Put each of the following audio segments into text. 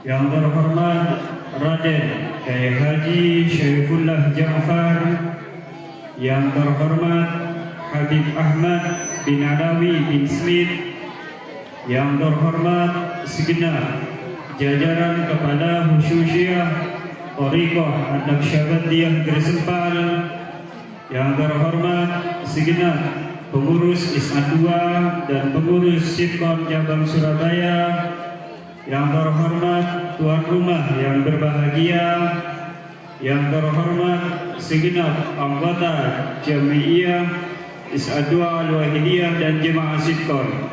Yang terhormat Raden Kiai Haji Syaifullah Ja'far, yang terhormat Habib Ahmad bin Alawi bin Smith, yang terhormat segenap jajaran Kepala Khususiyah Thariqah An-Naqsyabandiyah Gersempal, yang terhormat segenap pengurus ISA 2 dan pengurus Sipkon Cabang Surabaya, yang terhormat tuan rumah yang berbahagia, yang terhormat segenap anggota Jami'iyah ISA 2 Al-Wahidiyah dan Jemaah Sipkon.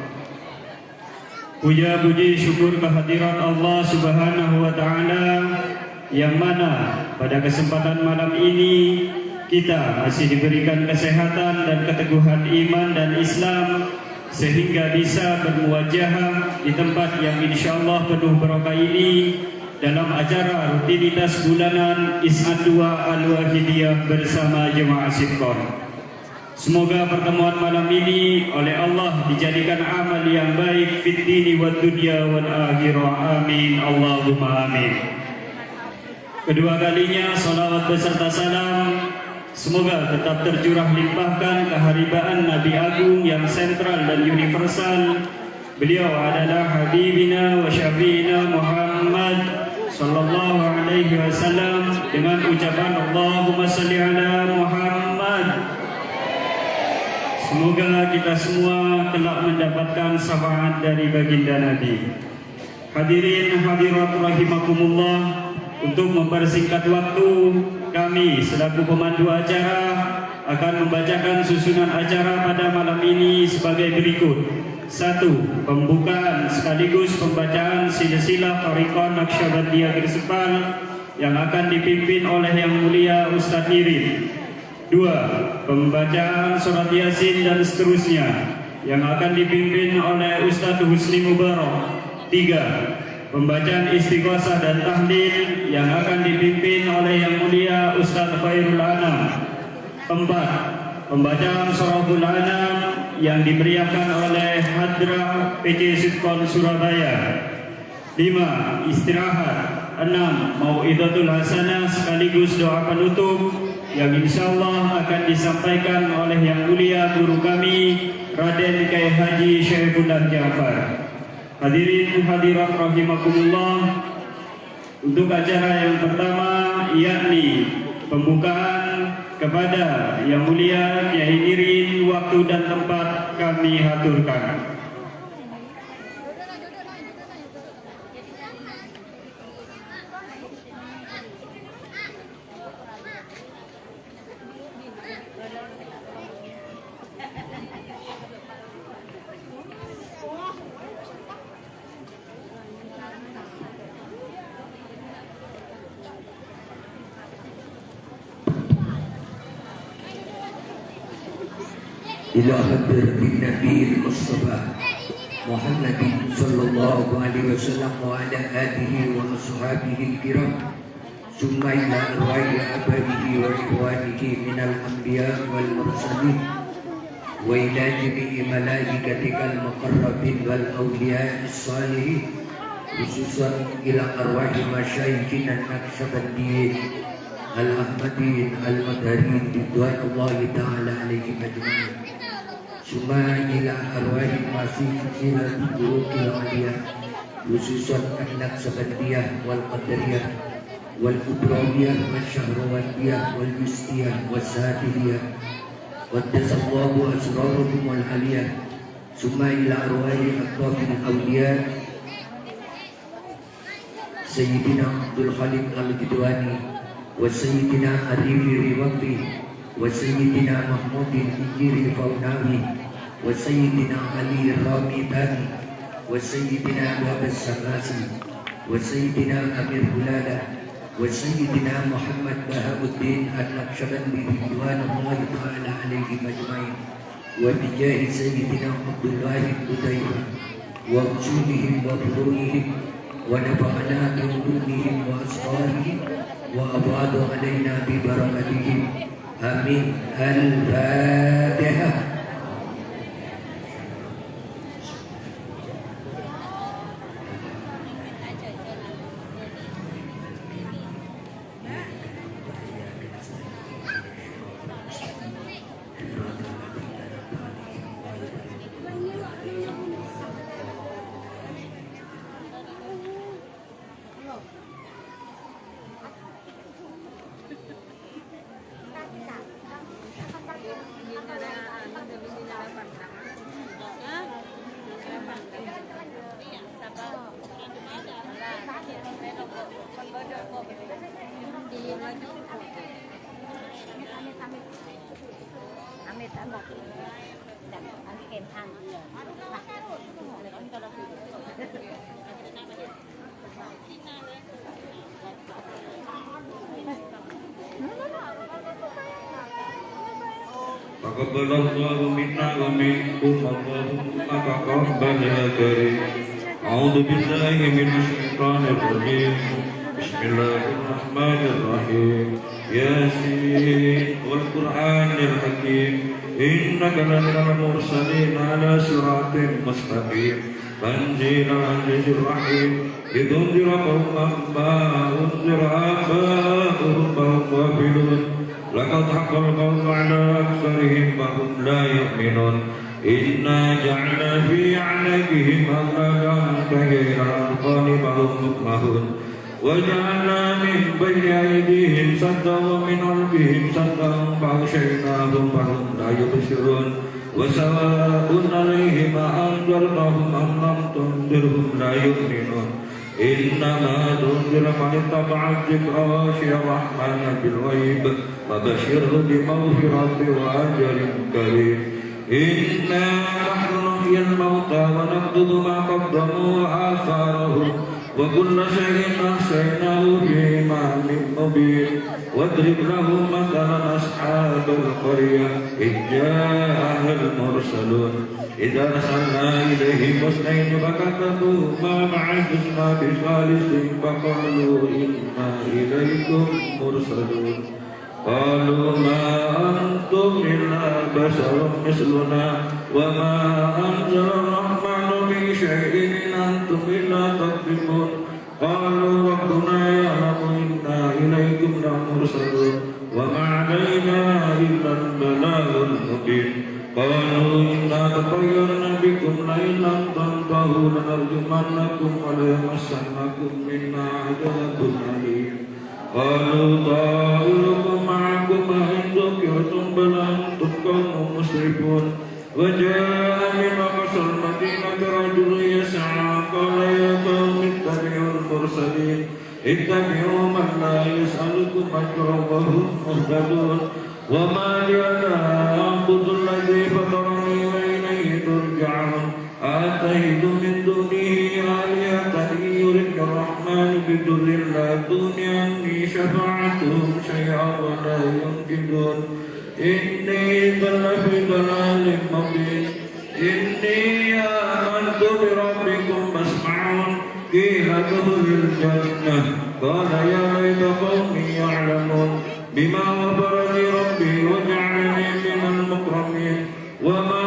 Puja puji syukur kehadiran Allah Subhanahu wa Ta'ala, yang mana pada kesempatan malam ini kita masih diberikan kesehatan dan keteguhan iman dan Islam, sehingga bisa bermuwajahah di tempat yang insyaallah penuh barokah ini dalam acara rutinitas bulanan ISA 2 Al-Wahidiyah bersama Jemaah Sipkon. Semoga pertemuan malam ini oleh Allah dijadikan amal yang baik fid dini wad dunya wal akhirah. Amin Allahumma amin. Kedua kalinya salawat beserta salam semoga tetap tercurah limpahkan keharibaan Nabi Agung yang sentral dan universal. Beliau adalah Habibina wa Syafi'ina Muhammad sallallahu alaihi wasallam, dengan ucapan Allahumma salli ala Muhammad. Semoga kita semua kelak mendapatkan syafaat dari baginda Nabi. Hadirin hadirat rahimakumullah, untuk mempersingkat waktu, kami selaku pemandu acara akan membacakan susunan acara pada malam ini sebagai berikut. 1. Pembukaan sekaligus pembacaan silsilah Thariqah Naqsyabandiyah Gersempal yang akan dipimpin oleh Yang Mulia Ustadz Irin. 2. Pembacaan surat Yasin dan seterusnya yang akan dipimpin oleh Ustadz Husni Mubarak. 3. Pembacaan istighosah dan tahlil yang akan dipimpin oleh Yang Mulia Ustadz Khairul Anam. 4. Pembacaan Surahul Anam yang diberiakan oleh Hadrah PC Sipkon Surabaya. 5. Istirahat. 6. Mau'idatul Hasanah sekaligus doa penutup yang insyaallah akan disampaikan oleh Yang Mulia Guru kami Raden Kiai Haji Syaifullah Ja'far. Hadirin hadirat rahimakumullah, untuk acara yang pertama yakni pembukaan kepada Yang Mulia Kiai Irin, waktu dan tempat kami haturkan. إلى حضرة النبي المصطفى محمد صلى الله عليه وسلم وعلى آله وأصحابه الكرام، ثم إلى أرواح آبائه وإخوانه من الأنبياء والمرسلين، وإلى جميع ملائكتك المقربين والأولياء الصالحين، خصوصا إلى أرواح مشايخنا النقشبنديين الأحمديين المطهرين رضوان الله تعالى عليهم أجمعين. ثم إلى أرواح المسيحيين البروق العليا، خصوصا النقشبندية والقدرية والكبراوية والشهروردية والجستية والساترية، قدس الله أسرارهم العليا. ثم إلى أرواح أطراف الأولياء سيدنا عبد الخالق الجدواني وسيدنا أريف الوقتي وسيدنا محمود الإنجير الفوناوي وسيدنا علي الرامي باني وسيدنا باب السماسي وسيدنا أمير هلالة وسيدنا محمد بهاء الدين النقشبندي رضوان الله تعالى عليهم أجمعين، وبجاه سيدنا عبد الله القدير وأصولهم وفروعهم، ونفعنا بعلومهم وأسرارهم وأفاض علينا ببركتهم. آمين. الفاتحة. Amit amit dan amit kentang. Taqabbalallahu minna wa minkum Allahumma taqabbal ya karim. A'udzu billahi minasy syaithanir rajim. Bismillahirrahmanirrahim. Yasin wal Qur'anil hakim. Innaka laminal mursalin ala siratin mustaqim. Tanzilal azizir rahim. Litunzira qauman ma unzira aba'uhum fahum ghafilun. لقد حق القول على أكثرهم فهم لا يؤمنون إنا جعلنا في أعناقهم أغلالا فهي إلى الأذقان فهم مقمحون وجعلنا من بين أيديهم سدا ومن خلفهم سدا فأغشيناهم فهم لا يبصرون وسواء عليهم أأنذرتهم أم لم تنذرهم لا يؤمنون إنما تنذر من اتبع الذكر وخشي الرحمن بالغيب فبشره بمغفرة وأجر كريم إنا نحن نحيي الموتى ونكتب ما قدموا وآثارهم وكل شيء أحصيناه في إمام مبين واضرب لهم مثلا أصحاب القرية إذ جاءها المرسلون إذا أرسلنا إليهم اثنين فكذبوهما فعززنا بثالث فقالوا إنا إليكم مرسلون قالوا ما أنتم إلا بشر مثلنا وما أنزل الرحمن من شيء إن أنتم إلا تكذبون قالوا ربنا يعلم إنا إليكم لمرسلون وما علينا إلا البلاغ المبين قالوا إنا تطيرنا بكم لئن لم تنتهوا لنرجمنكم وليمسنكم منا عذاب أليم قالوا طائركم معكم أئن ذكرتم بل أنتم قوم مسرفون وجاء من أقصى المدينة رجل يسعى قال يا قوم اتبعوا المرسلين اتبعوا من لا يسألكم أجرا وهم مهتدون وما لي لا أعبد الذي فطرني وإليه ترجعون أأتخذ من دونه آلهة إن يردك الرحمن بضر لا تغن عني شفاعتهم شيئا ولا ينقذون إني إذا لفي ضلال مبين إني آمنت بربكم فاسمعون قيل ادخل الجنة قال يا ليت قومي يعلمون بما غفر لي ربي وجعلني من المكرمين وما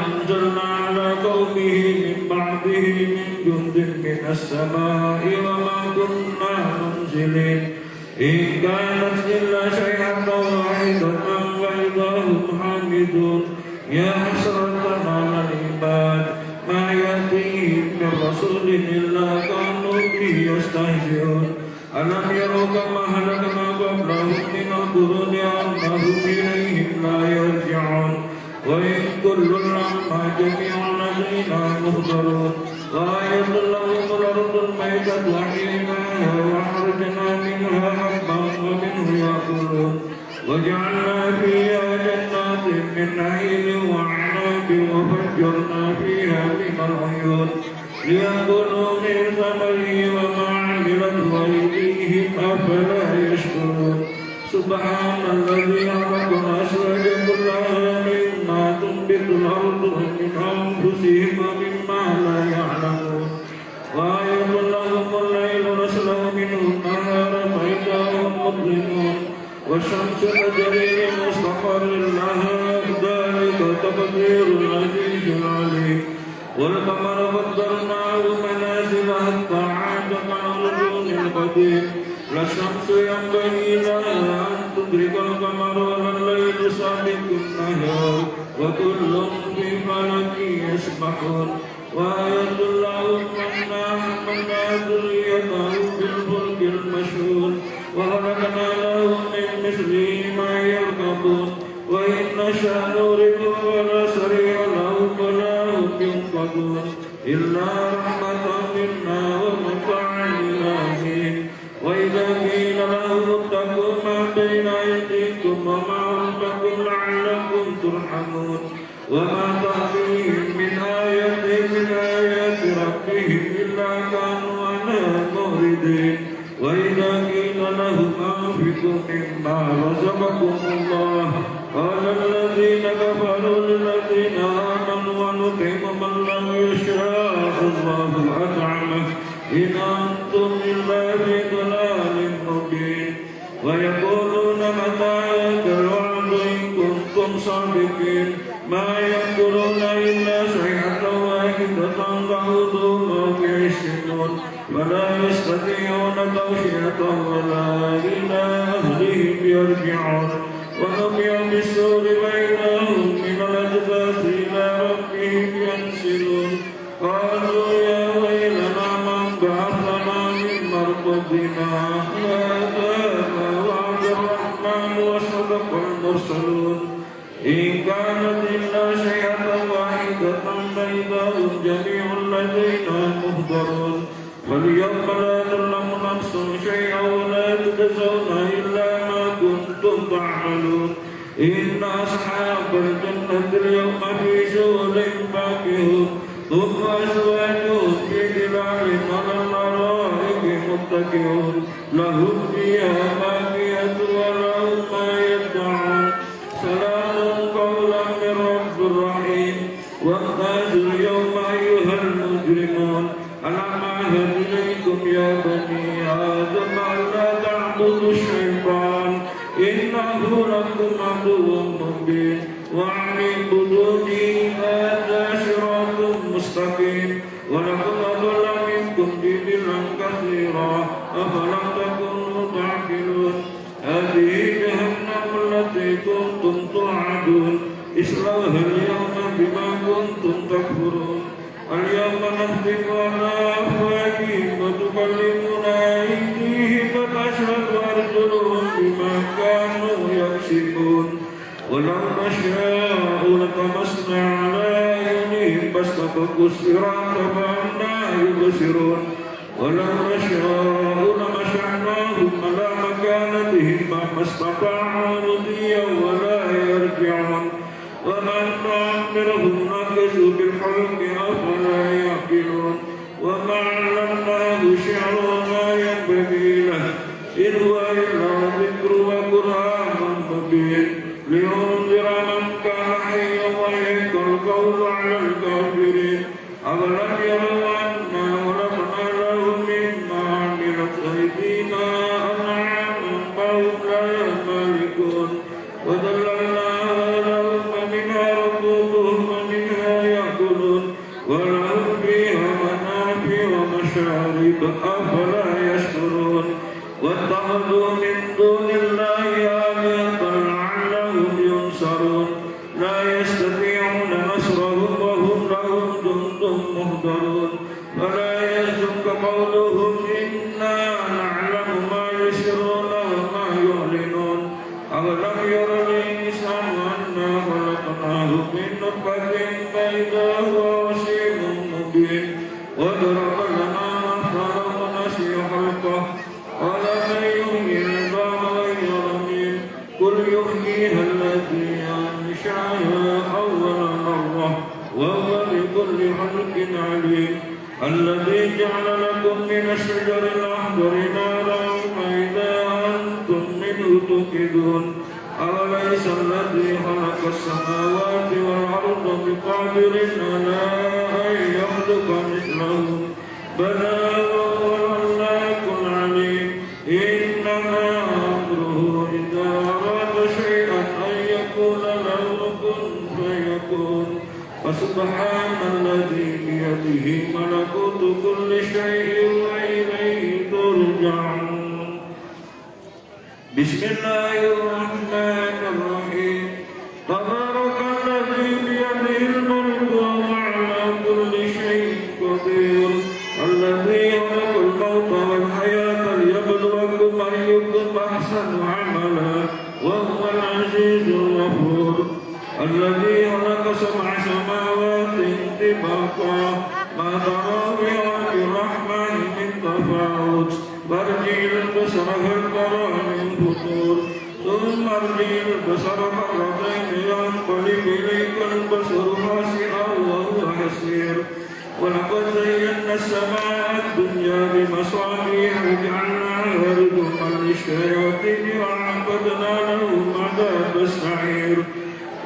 أنزلنا على قومه من بعده من جند من السماء وما كنا منزلين إن كانت إلا شيئة واحدة فإذا هم حامدون يا حسرة على العباد ما يأتيهم من رسول إلا كانوا به يستهزئون ألم يروا كما هلكنا قبلهم من القرون أنهم إليهم لا يرجعون وإن كل لما جميع لدينا مهدرون وآية لهم الأرض الميتة وحيناها وأخرجنا منها حبا ومنه يأكلون وجعلنا فيها جنات من نخيل وأعناب وفجرنا فيها من العيون ليأكلوا من ثمره وما عملته أيديهم أفلا يشكرون سبحان الذي خلق الأزواج كلها مما تنبت الأرض ومن أنفسهم ومما لا يعلمون وآية لهم الليل نسلخ منه النهار فإذا هم مظلمون والشمس تجري لمستقر لها ذلك تقدير العزيز العليم والقمر قدرناه منازل حتى عاد كالعرجون القديم لا الشمس ينبغي لها أن تدرك القمر ولا الليل سابق النهار وكل في فلك يسبحون وآية لهم أنا حملنا ذريته بالفلك المشحون وخلقنا لهم من مثله ما يركبون وإن نشأ نورثهم ولا سريع لهم ولا هم ينقذون إلا رحمة منا ومتاعا إلى حين وإذا وما تأتيهم من آية من آيات ربهم إلا كانوا عنها معرضين وإذا قيل لهم أنفقوا مما رزقكم الله قال الذين كفروا للذين آمنوا ونطعم من لم يشاء الله أطعمه إن أنتم إلا في ضلال مبين ويقولون متى هذا الوعد إن كنتم صادقين ما يقولون إلا صيحة واحدة تعودون في السنون فلا يستطيعون توصية ولا إلى أهلهم يرجعون ونقي بالسور بينهم من الأجداث إلى ربهم ينسلون قالوا يا ويلنا من بعثنا من مرقدنا هذا ما وعد الرحمن وصدق المرسلون إن كانت إلا شيئا واحدة فإذا هم جميع لدينا مهدرون فاليوم لا تظلم نفس شيئا ولا تجزون إلا ما كنتم تعملون إن أصحاب الجنة اليوم في شغل فاكهون ثم أزواجهم في ظلال على الأرائك متكئون لهم فيها فاكهة ولهم ما يدعون سلام قولا من رب رحيم وامتازوا اليوم أيها المجرمون ألم أعهد إليكم يا بني آدم ألا تعبدوا الشيطان إنه لكم عدو مبين وأن اعبدوني هذا صراط مستقيم ولقد أضل منكم جبلا كثيرا أفلم تكونوا تعقلون هذه جهنم التي كنتم توعدون اصلوها اليوم بما كنتم تكفرون اليوم نختم على أفواههم وتكلمنا أيديهم وتشهد أرجلهم بما كانوا يكسبون ولو نشاء لطمسنا على أعينهم فاستبقوا الصراط فأنى يبصرون ولو نشاء لمسحناهم على مكانتهم فما استطاعوا مضيا ولا يرجعون ومن نعمرهم نقص بالحلق أفلا يعقلون وما علمناه شعر وما ينبغي له إن هو إلا ذكر وقرآن مبين لينذر من كان حيا ويحق القول على الكافرين أولم يروا أنا خلقنا لهم مما عملت أيدينا أنعاما فهم لا يملكون وذللناها لهم فمنها ركوبهم ومنها يأكلون ولهم فيها منافع ومشارب أفلا يشكرون واتخذوا من دون الله آلهة لعلهم ينصرون لا يستطيعون نصرهم وهم لهم جند مهدرون فلا يحزنك قولهم إنا نعلم ما يسرون وما يعلنون أولم ير الإنسان أنا خلقناه من نطفة فإذا هو وسيم مبين وضرب لنا مثلا ونسي خلقه قال من يحيي العظام وهي رميم قل يحييها الذي أنشأها أول مرة وهو بكل خلق عليم الذي جعل لكم من الشجر الأخضر نارا فإذا أنتم منه توقدون أوليس الذي خلق السماوات والأرض بقادر على أن يخلق مثلهم بلى وهو الخلاق العليم إنما أمره إذا أراد شيئا أن يقول له كن فيكون فسبحان الذي بيده ملكوت كل شيء وإليه ترجعون بسم الله الرحمن الرحيم تبارك الذي بيده الملك وهو على كل شيء قدير الذي خلق الموت والحياة ليبلوكم أيكم أحسن عملا وهو العزيز الغفور الذي خلق 7 سماوات طباقا ما ترى في خلق الرحمن من تفاوت فارجع البصر هل ترى من فطور ثم ثم ارجع البصر مرتين ينقلب إليك البصر خاسئا وهو حسير ولقد زينا السماء الدنيا بمصابيح وجعلناها رجوما للشياطين وأعتدنا لهم عذاب السعير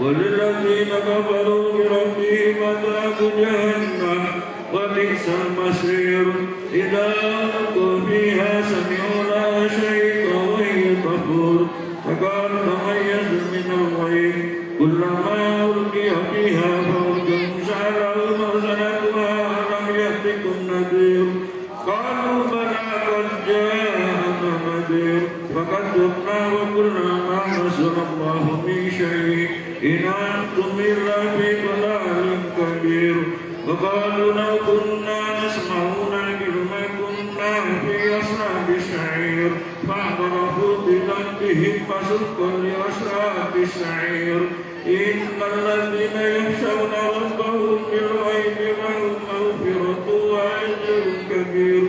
وللذين كفروا بربهم عذاب جهنم وبئس المصير إذا ألقوا فيها سمعوا لها شيئا وهي تفور فقال تميز من الغيظ كلما ألقي فيها فوج سألوا خزنتها ألم يأتكم نذير قالوا بلى قد جاءنا نذير فكذبنا وقلنا ما نزل الله من شيء إن أنتم إلا في ضلال كبير وقالوا لو كنا نسمع ونعقل ما كنا في أصحاب السعير فاعترفوا بذنبهم فسحقا لأصحاب السعير إن الذين يخشون ربهم بالغيب لهم مغفرة وأجر كبير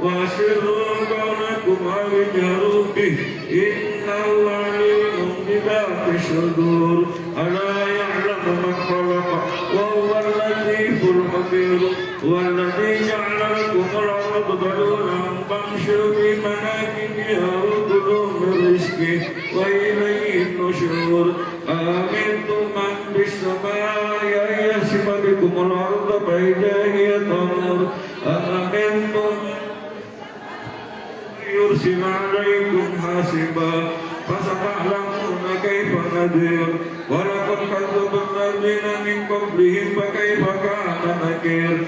وأسروا قولكم أو اجهروا به إنه عليم بذات الصدور ألا يعلم من خلق وهو اللطيف الخبير والذي جعل لكم الأرض ذلولا فامشوا في مناكبها وكلوا من رزقه وإليه النشور آمنتم من في السماء أن يخسف بكم الأرض فإذا هي تمور أأمنتم يرسل عليكم حاسبا فستعلمون كيف نذير ولقد كذب الذين من قبلهم فكيف كان نكير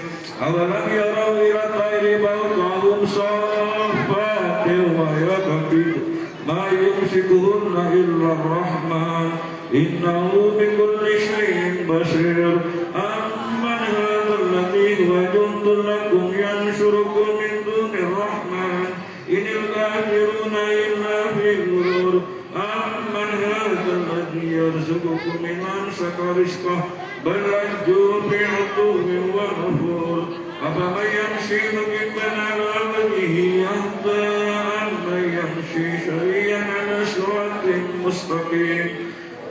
أولم يروا إلى الطير فوقهم صافات ويقبض ما يمسكهن إلا الرحمن إنه بكل شيء بصير أمن هذا الذي هو جند لكم ينشركم من دون الرحمن إن الكافرون إلا في غرور أمن هذا الذي يرزقكم من أمسك رزقه بل لجوا في عتو ونفور أفمن يمشي مكبا على وجهه أهدى أمن يمشي سويا على صراط مستقيم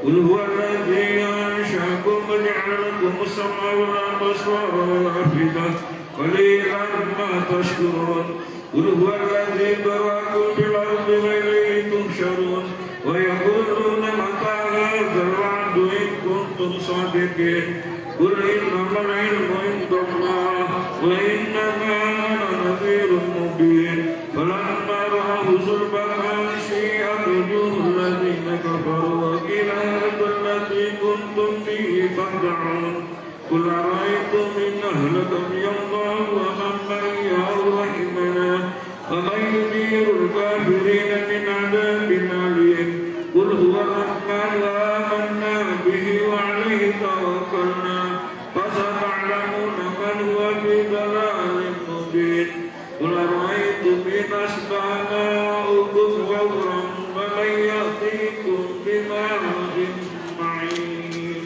قل هو الذي أنشأكم وجعل لكم السمع والأبصار والأفئدة قليلا ما تشكرون قل هو الذي ذرأكم في الأرض وإليه تحشرون ويقولون متى هذا الوعد إن كنتم صادقين قل إنما العلم عند الله وإنما أنا نذير مبين فلما رأوا زلفة سيئت وجوه الذين كفروا وقيل هذا الذي كنتم به تدعون قل أرأيتم إن أهلكني الله ومن معي أو رحمنا ومن يجير الكافرين من عذاب أليم قل هو الرحمن آمنا به وعليه توكلنا فستعلمون من هو في ضلال مبين قل أرأيتم إن أصبح ماؤكم غورا فمن يأتيكم بماء معين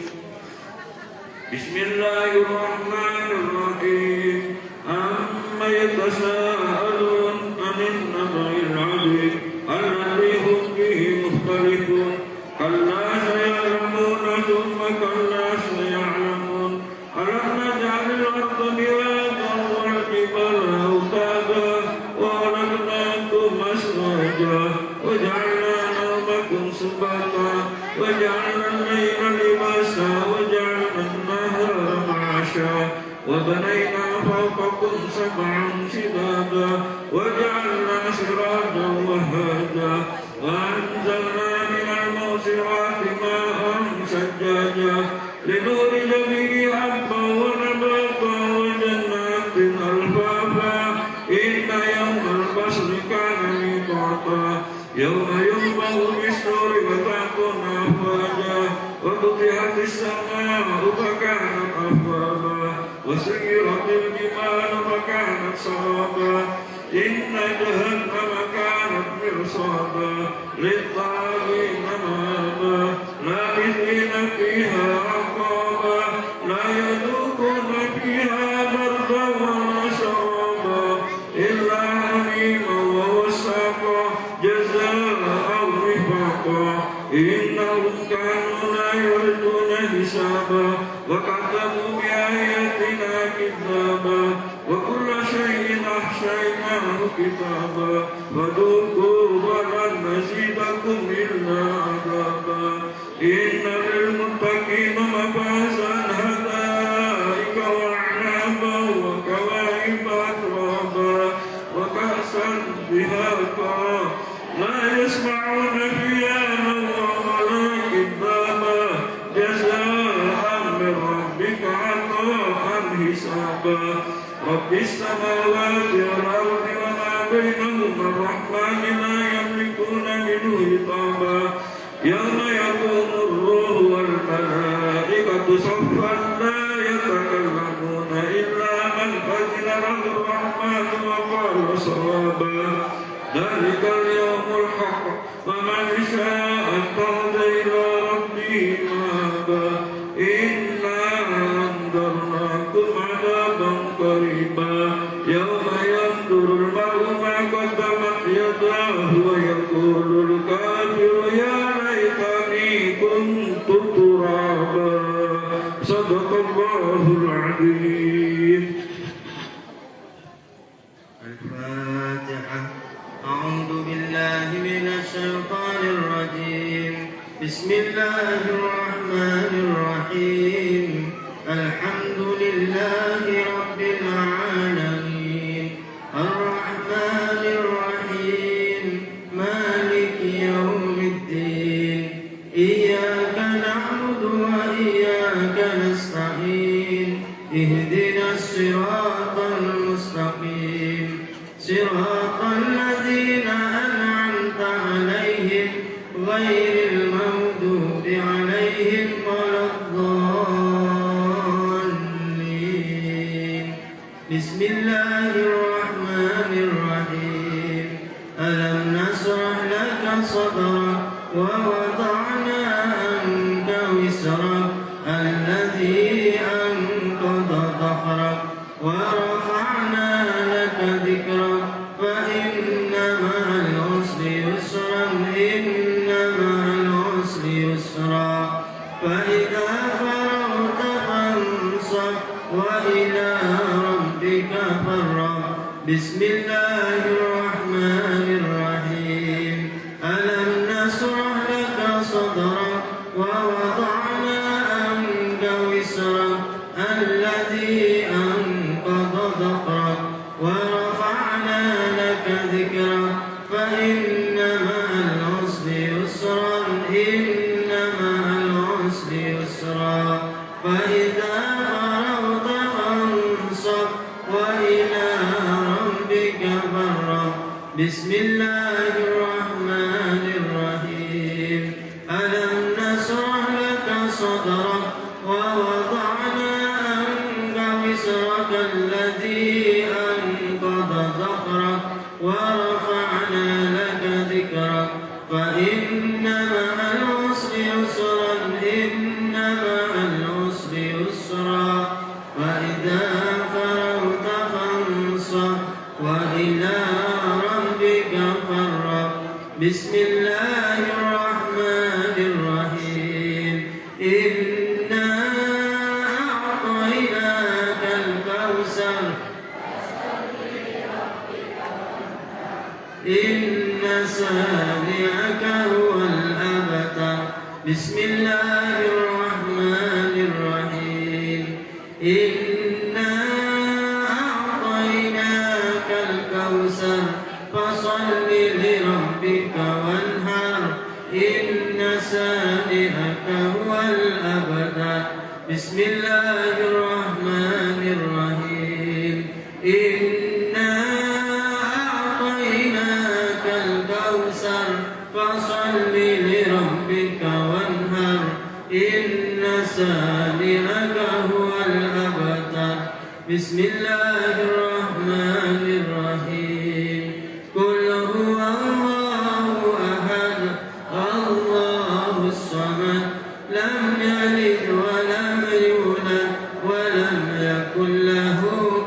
بسم الله الرحمن الرحيم عما يتساءلون عن النبأ العظيم الذي هم به مختلفون كلا سيعلمون ثم كلا سيعلمون ألم نجعل الأرض مهادا والجبال أوتادا وخلقناكم أزواجا وجعلنا نومكم سباتا وجعلنا الليل لباسا وجعلنا النهار معاشا وبنينا فوقكم سبعا شدادا وجعلنا سراجا وهاجا وأنزلنا من المعصرات ماء ثجاجا لنخرج به حبا ونباتا وجنات ألفافا إن يوم الفصل كان ميقاتا يوم ينفخ في الصور فتأتون أفواجا وفتحت السماء فكانت أبوابا وسيرت الجبال فكانت سرابا إن جهنم كانت مرصادا للطاغين مآبا لابثين فيها أحقابا لا يذوقون فيها بردا ولا شرابا إلا حميما ووساقا جزاء وفاقا كتابا فذوقوا فلن نزيدكم إلا عذابا إن للمتقين مفازا حدائق وأعنابا وكواعب أترابا وكأسا دهاقا لا يسمعون فيها لغوا ولا كذابا جزاء من ربك عطاء حسابا رب السماوات والأرض وما بينهما الرحمن لا يملكون منه خطابا يوم يقوم الروح والملائكة صفا لا يتكلمون إلا من أذن له الرحمن وقال صوابا ذلك اليوم الحق فمن شاء اتخذ إلى ربه مآبا إنا أنذرناكم عذابا قريبا يوم ينظر المرء ما قدمت يداه ويقول الكافر يا ليتني كنت ترابا صدق الله العظيم. الفاتحة. أعوذ بالله من الشيطان الرجيم. بسم الله الرحمن الرحيم. الحمد لله رب العالمين الرحمن الرحيم مالك يوم الدين إياك نعبد وإياك نستعين اهدنا الصراط المستقيم صراط الذين أنعمت عليهم غير المغضوب عليهم ولا الضالين. بسم الله الرحمن الرحيم. ألم نشرح لك صدرك ووضعنا عنك وزرك الذي أنقض ظهرك ورفعنا لك ذكرك فإن مع العسر يسرا إن مع العسر يسرا فإذا فرغت فانصب وإلى ربك فارغب. بسم الله الرحمن الرحيم. ألم نشرح لك صدرك ووضعنا عنك وزرك الذي أنقض ظهرك ورفعنا لك ذكرك فإن مع العسر يسرا إن مع العسر يسرا فإذا فرغت فانصب وإلى ربك فارغب. بسم الله الرحمن الرحيم. ألم نشرح لك صدرك ووضعنا عنك وزرك الذي أنقض ظهرك ورفعنا لك ذكرك فإن مع العسر يسرا إن مع العسر يسرا فإذا فرغت فانصب وإلى ربك فارغب. بسم الله الرحمن الرحيم. إنا أعطيناك الكوثر إن سامعك هو الأبتر. بسم الله الرحمن الرحيم. إنا أعطيناك الكوثر فصل لربك وانحر إن سامعك هو الأبتر. بسم الله الرحمن الرحيم. إنا أعطيناك الكوثر فصل لربك وانحر إن سامعك هو الأبتر. بسم الله الرحمن الرحيم. قل هو الله أحد الله الصمد لم يلد ولم يولد ولم يكن له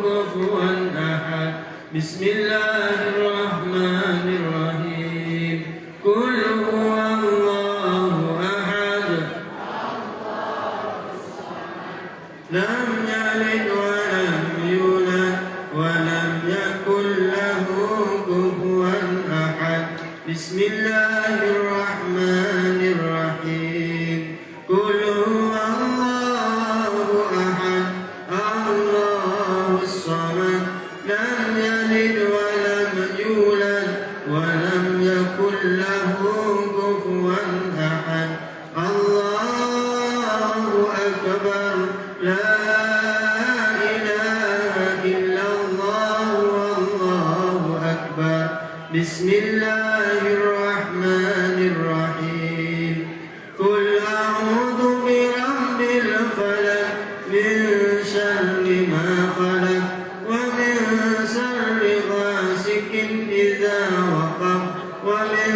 كفوا أحد. بسم الله الرحمن الرحيم. قل هو الله أحد لم يلد ولم يولد ولم يكن له بسم الله الرحمن الرحيم قل هو الله أحد الله الصمد لم يلد ولم يولد ولم يكن له كفوا أحد الله أكبر لا إله إلا الله والله أكبر بسم الله الرحمن الرحيم قل أعوذ برب الفلق من شر ما خلق ومن شر غاسق إذا وقب ومن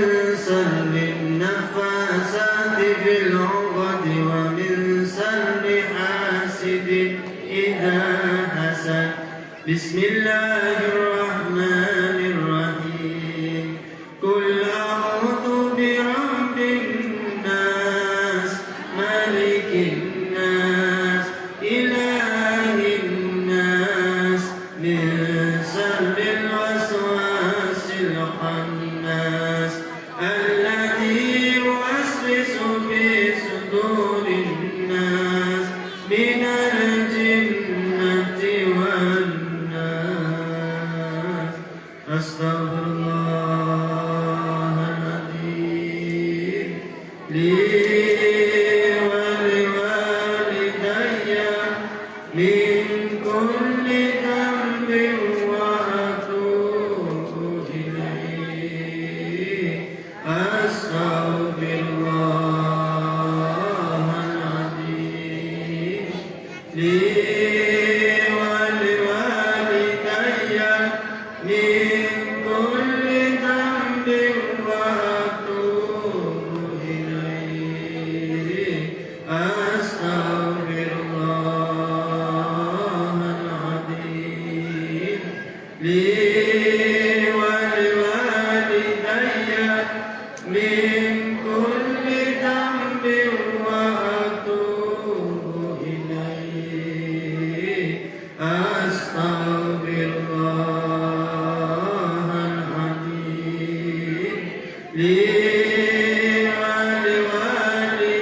شر النفاثات في العقد ومن شر حاسد إذا حسد بسم الله الرحمن الرحيم قل أعوذ برب الناس ملك الناس إله الناس من شر الوسواس الخناس الذي يوسوس في صدور الناس من الجنة والناس أستغفر الله العظيم لي ولوالدي من كل ذنب وأتوب إليه أستغفر الله العظيم لي ولوالدي من كل ذنب وأتوب إليه أستغفر الله العظيم لي ولوالدي من كل ذنب وأتوب إليه أستغفر الله العظيم لي ولوالدي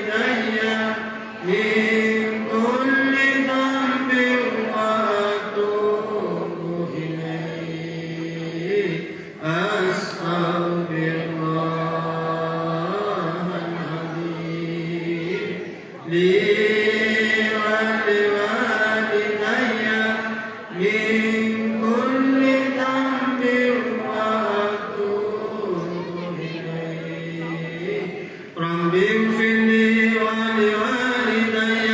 من كل ذنب وأتوب إليه أستغفر الله العظيم لي ولوالدي من كل ذنب وأتوب إليه رب اغفر لي ولوالدي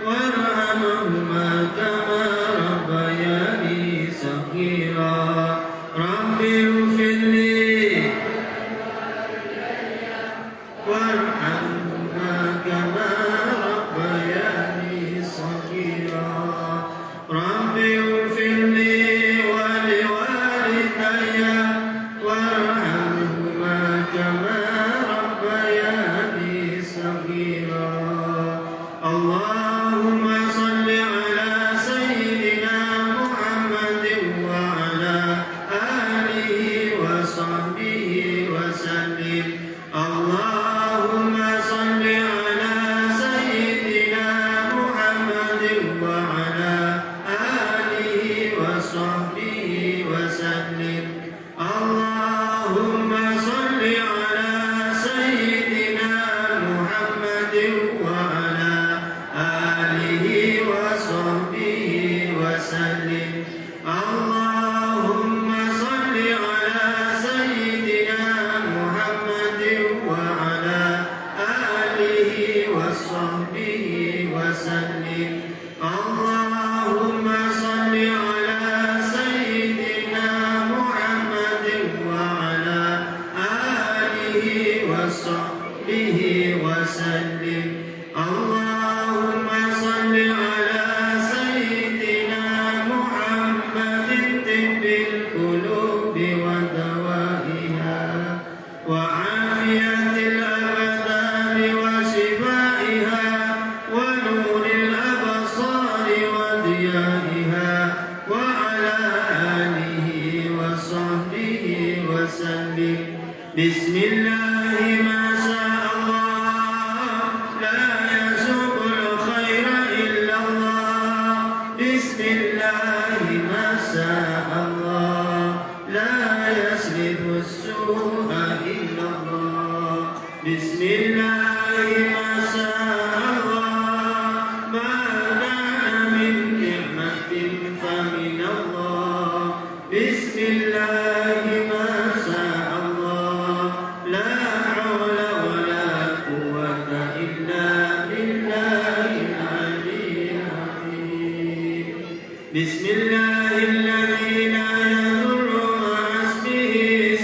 وارحمهما كما ربياني صغيرا رب اغفر لي وارحمهما كما ربياني صغيرا رب اغفر لي ولوالدي وارحمهما كما ربياني صغيرا اللهم صل على سيدنا محمد وعلى آله وصحبه وسلم اللهم صل على سيدنا محمد وعلى آله وصحبه وسلم اللهم صل على سيدنا محمد وعلى آله وصحبه وسلم اللهم صل على سيدنا محمد وعلى آله وصحبه وسلم اللهم صل على سيدنا محمد وعلى آله وصحبه وسلم اللهم صل على سيدنا محمد طب القلوب ودوائها وعافية الأبدان وشفائها ونور الأبصار وضيائها وعلى آله وصحبه وسلم بسم الله ما شاء الله لا يسوق الخير إلا الله بسم الله ما شاء الله لا يسلب السوء إلا الله بسم الله ما شاء الله ما كان من نعمة فمن الله بسم الله ما شاء الله لا حول ولا قوة إلا بالله العلي العظيم بسم الله الذي لا يضر مع اسمه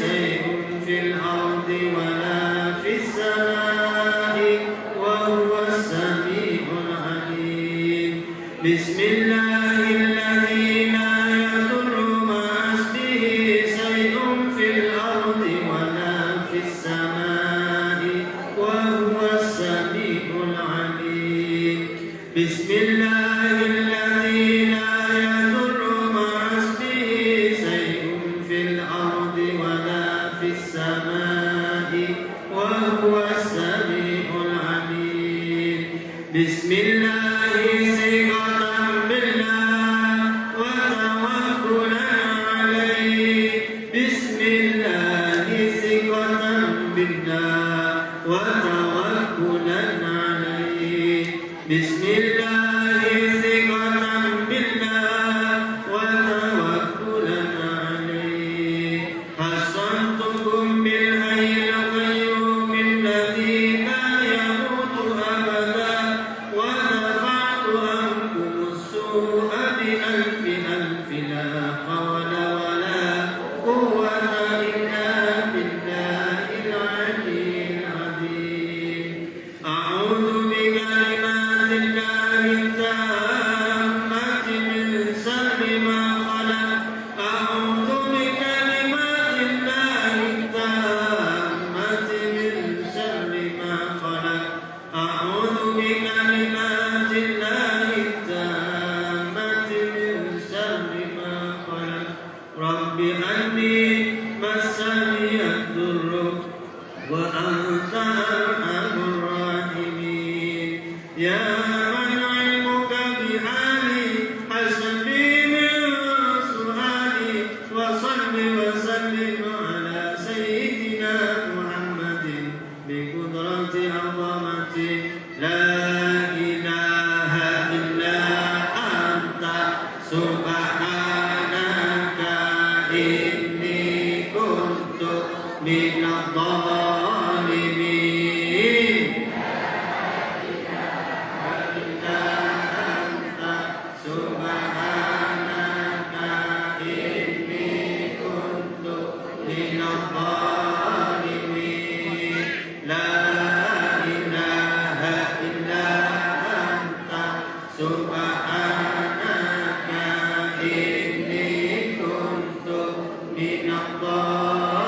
شيء في الأرض ولا في السماء وهو السميع العليم بسم الله الذي لا يضر مع اسمه شيء في الأرض ولا في السماء وهو السميع العليم بسم الله الذي لا يضر مع اسمه شيء في الأرض ولا في السماء وهو السميع العليم بسم الله ثقة بالله وتوكلا عليه بسم الله ثقة بالله وتوكلا عليه بسم الله ثقة بالله وتوكلا عليه حصنتكم بالحي القيوم الذي لا يموت أبدا ودفعت عنكم السوء بألف ألف لا حول ولا قوة إلا بالله العلي العظيم أعوذ بكلمات الله التامة من شر ما خلق أعوذ بكلمات الله التامة من شر ما خلق أعوذ بكلمات الله التامة من شر ما خلق رب أني مسني الضر وأنت أرحم الراحمين يا من علمك بحالي حسبي من سؤالي وصل وسلم على سيدنا محمد بقدرة عظمته لا إله إلا أنت سبحانك إني كنت من الظالمين سبحانك إني كنت من الظالمين لا إله إلا أنت سبحانك إني كنت من الظالمين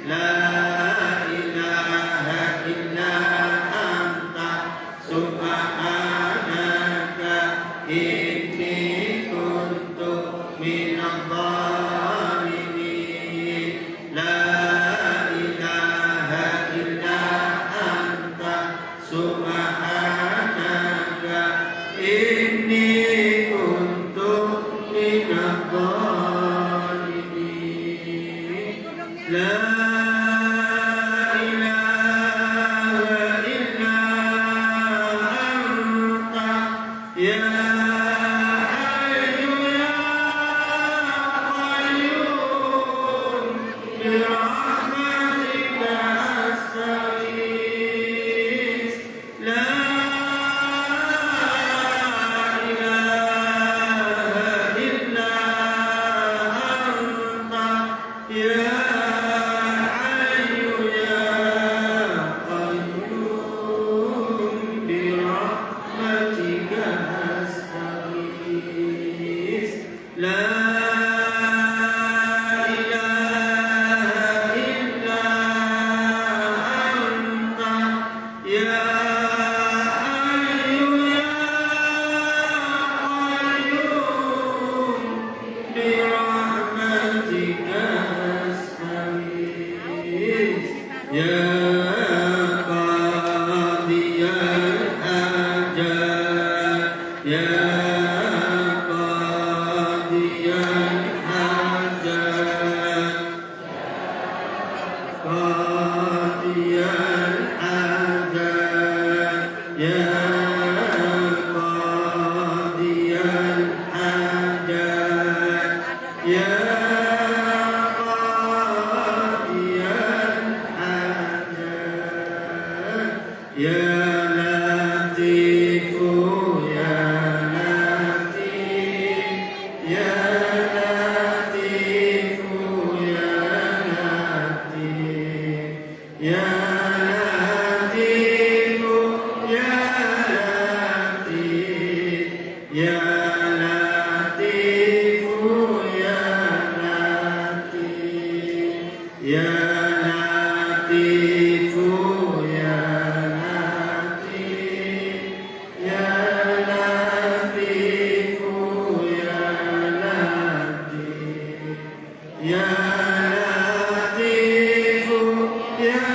لا إله إلا أنت سبحانك إني كنت من الظالمين لا إله إلا أنت سبحانك إني كنت من الظالمين لا إله إلا أنت يا حي يا قيوم برحمتك أستغيث لا إله إلا أنت يا Ya Latifu Ya Latif Ya Latifu Ya Latif Ya Latifu Ya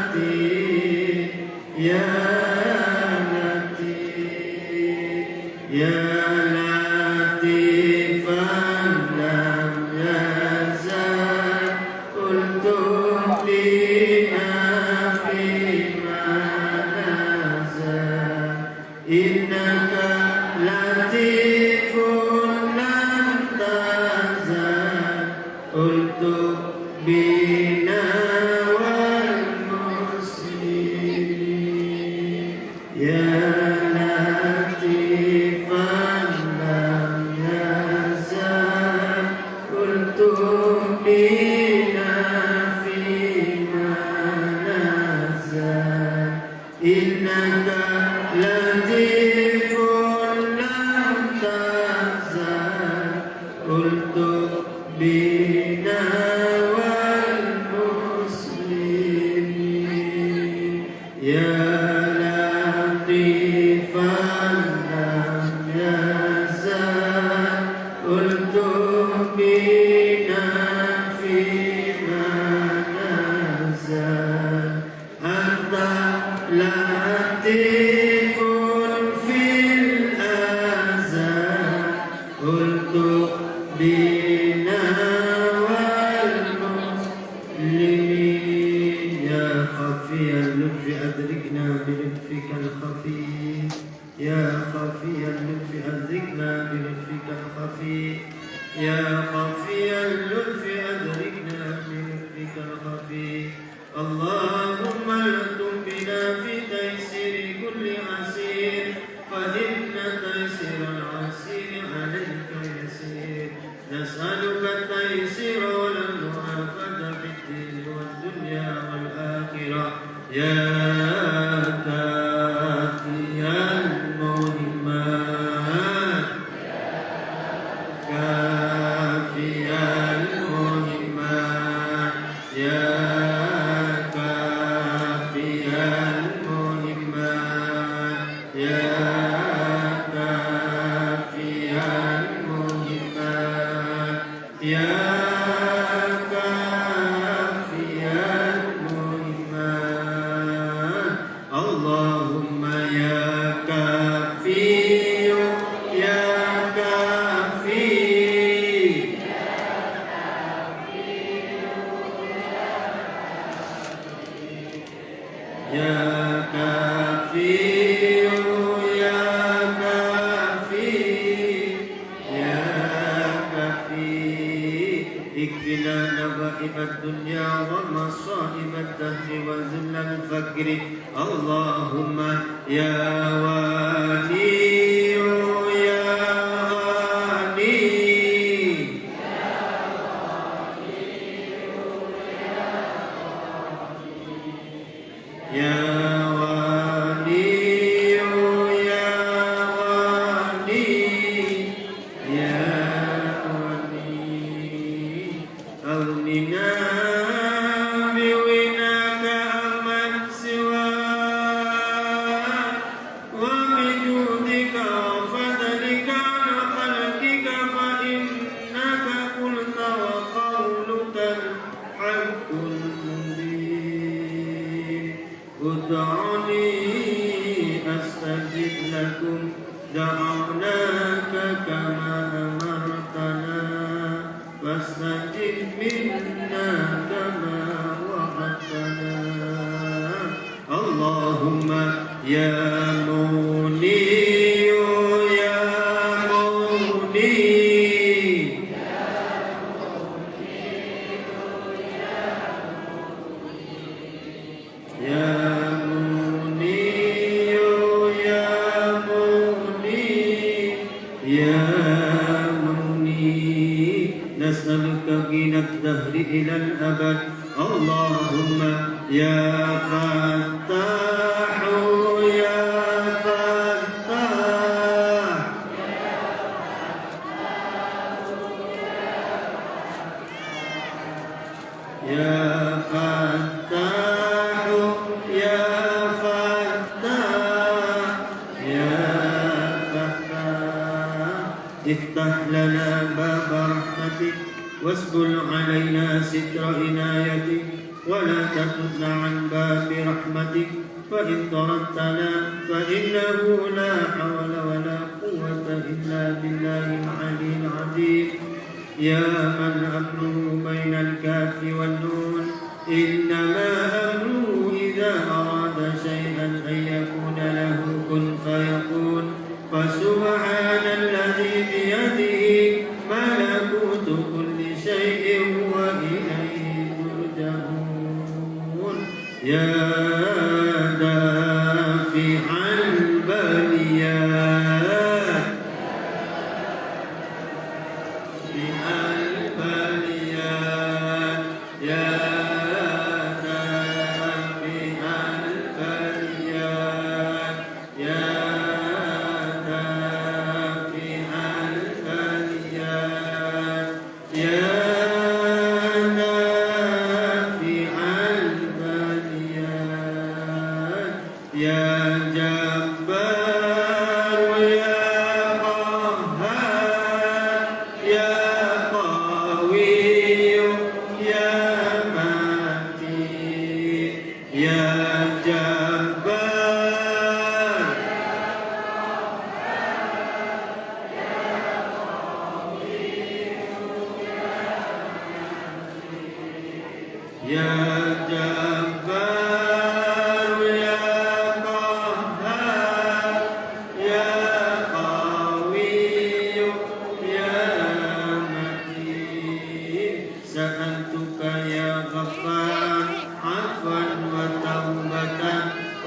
Latif Ya Latif Ya Latifan lam yazal Untung lina fima nazal Innaka latifun lam tazal Untuk bina wal muslimin Ya latifan lam yazal Untuk bina fima nazal Innaka latifun lam tazal Untuk bina wal muslimin Ya latifan lam yazal Untuk bina fima nazal Anta latifun fil azal Untuk bina wal muslimin Ya khafi al-lutfi adrikna bilutfika al-khafi Ya khafi al-lutfi adrikna bilutfika al-khafi Ya khafi al-lutfi adrikna bilutfika al-khafi Allahumma latum bina fi taysiri kulli asir فإن تيسير العسير عليك يسير نسألك التيسير والمعافاة في الدين والدنيا والآخرة يا كافي المهمات كافي المهمات يا كافي المهمات يا كافي المهمات يا كافي المهمات اللهم يا كافي يا كافي يا كافي يا كافي يا كافي اكفنا نوائب الدنيا ومصائب الدهر وذل الفقر اللهم يا والي يا غني يا والي يا غني يا ولي أغننا بغناك عمن سواك وبجودك وفضلك على خلقك فإنك قلت وقولك الحق المبين ادعوني أستجب لكم دعوناك كما أمرتنا فاستجب منا كما وعدتنا اللهم يا مغني يا مغني يا مغني يا مغني يا مغني نسألك غنى الدهر إلى الأبد اللهم يا فتاح يا فتاح يا فتاح يا فتاح يا فتاح افتح لنا باب رحمتك واسبل علينا ستر عنايتك ولا تفتنا عن باب رحمتك فإن طردتنا فإنه لا حول ولا قوة إلا بالله العلي العظيم يا من أمره بين الكاف والنون إنما أمره إذا أراد شيئا أن يكون له كن فيكون فسبحان الذي بيده ملكوت كل شيء وإليه ترجعون يا دافع البليات يا دافع البليات يا دافع البليات يا دافع البليات يا جبار يا قهار يا قوي يا متين يا جبار يا جبار يا قهار يا قوي يا متين سألتك يا غفار عفوا وتوبة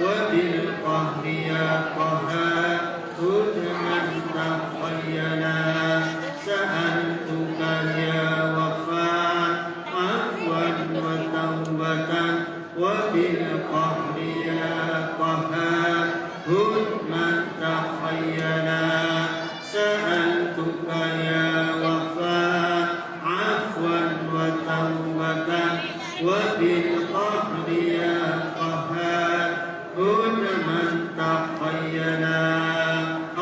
وبالقهر يا قهار خذ من تخيلا سألتك يا غفار عفوا وتوبة وبالقهر يا قهار خذ من تخيلا سألتك يا غفار عفوا وتوبة وبالقهر يا قهار خذ من تخيلا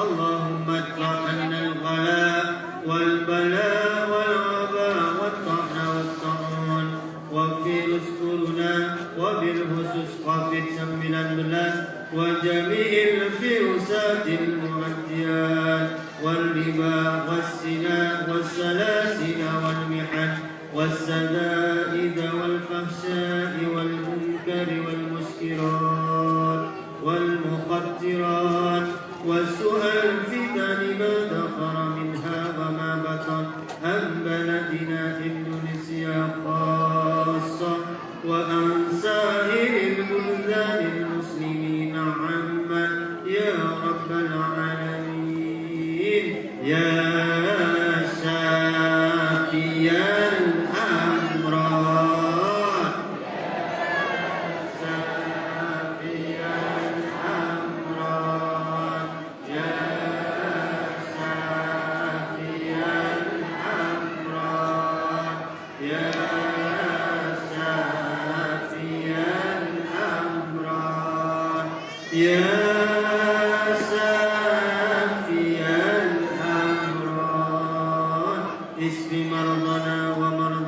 اللهم ادفع عنا الغلاء والبلاء والوباء والطعن والطعون واغفر اسكرنا وبالخصوص خافت من البلاد وجميع الفرسات المعديات والربا والسناء والسلاسل والمحن والسدائد والفحشاء والمنكر والمسكرات والمخدرات وسوء الفتن ما ظهر منها وما بطن عن بلدنا إندونيسيا خاصة وعن سائر البلدان المسلمين عامة يا رب العالمين يا شافي الأمراض شافي الأمراض يا شافي الأمراض يا شافي الأمراض يا شافي الأمراض اشف مرضنا ومرضى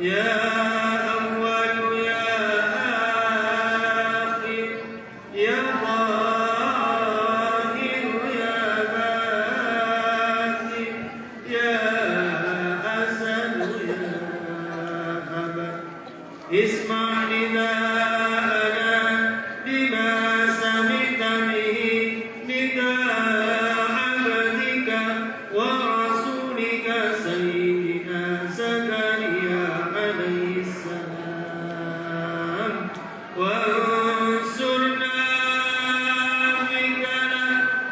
يا أول يا آخر يا ظاهر يا باطن يا أزل يا أبد اسمع نداءنا بما سمعت به نداء عبدك ورسولك سيدنا زكريا عليه السلام وانصرنا بك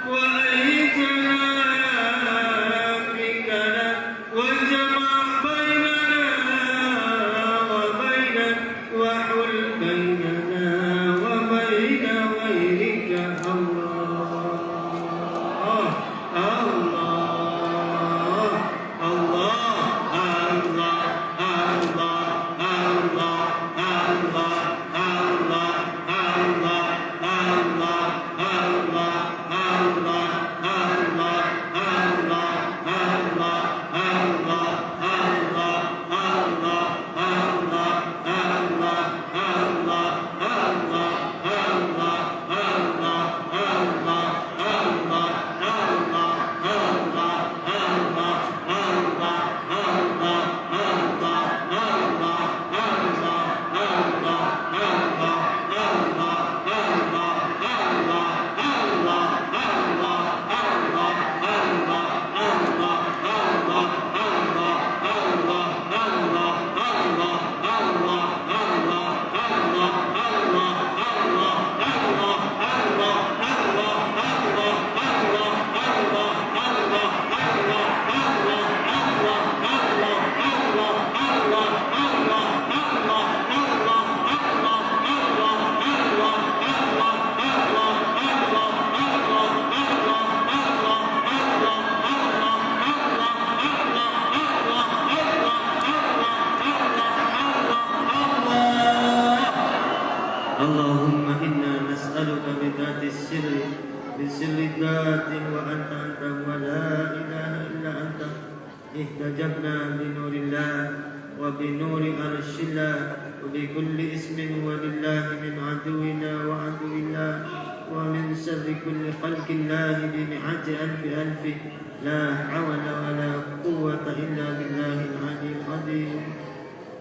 وأيدنا بك واجمع بيننا وبينك وحل بيننا وبين غيرك الله الله الله الله اللهم إنا نسألك بذات السر بسر الذات وأنت أنت ولا إله إلا أنت اهتجبنا بنور الله وبنور عرش الله وبكل اسم ولله من عدونا وعدو الله ومن شر كل خلق الله بمئة ألف ألف لا حول ولا قوة إلا بالله العلي العظيم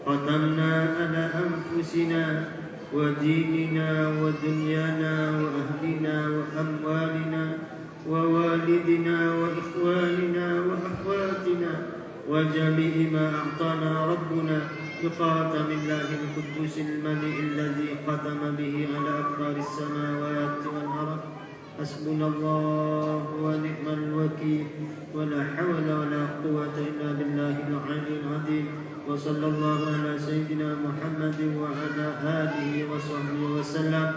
ختمنا على أنفسنا وديننا ودنيانا وأهلنا وأموالنا ووالدنا وإخواننا وأخواتنا وجميع ما أعطانا ربنا بخاتم الله القدوس الملئ الذي ختم به على أقدار السماوات والأرض حسبنا الله ونعم الوكيل ولا حول ولا قوة إلا بالله العلي العظيم وصلى الله على سيدنا محمد وعلى آله وصحبه وسلم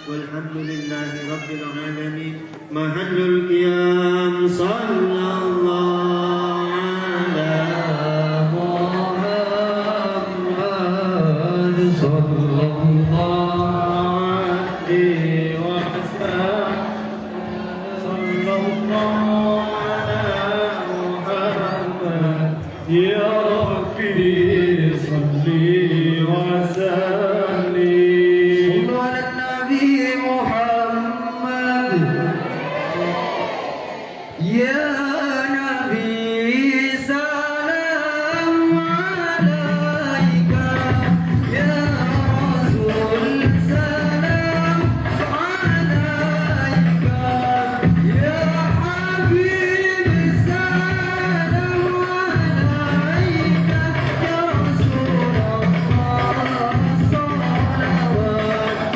والحمد لله رب العالمين. محل القيام صلى الله على محمد صلى الله عليه وسلم صلى الله على محمد يا ربي صلي وسلم على النبي محمد يا نبي سلام عليك يا رسول سلام عليك يا حبيب سلام عليك يا رسول الله صلوات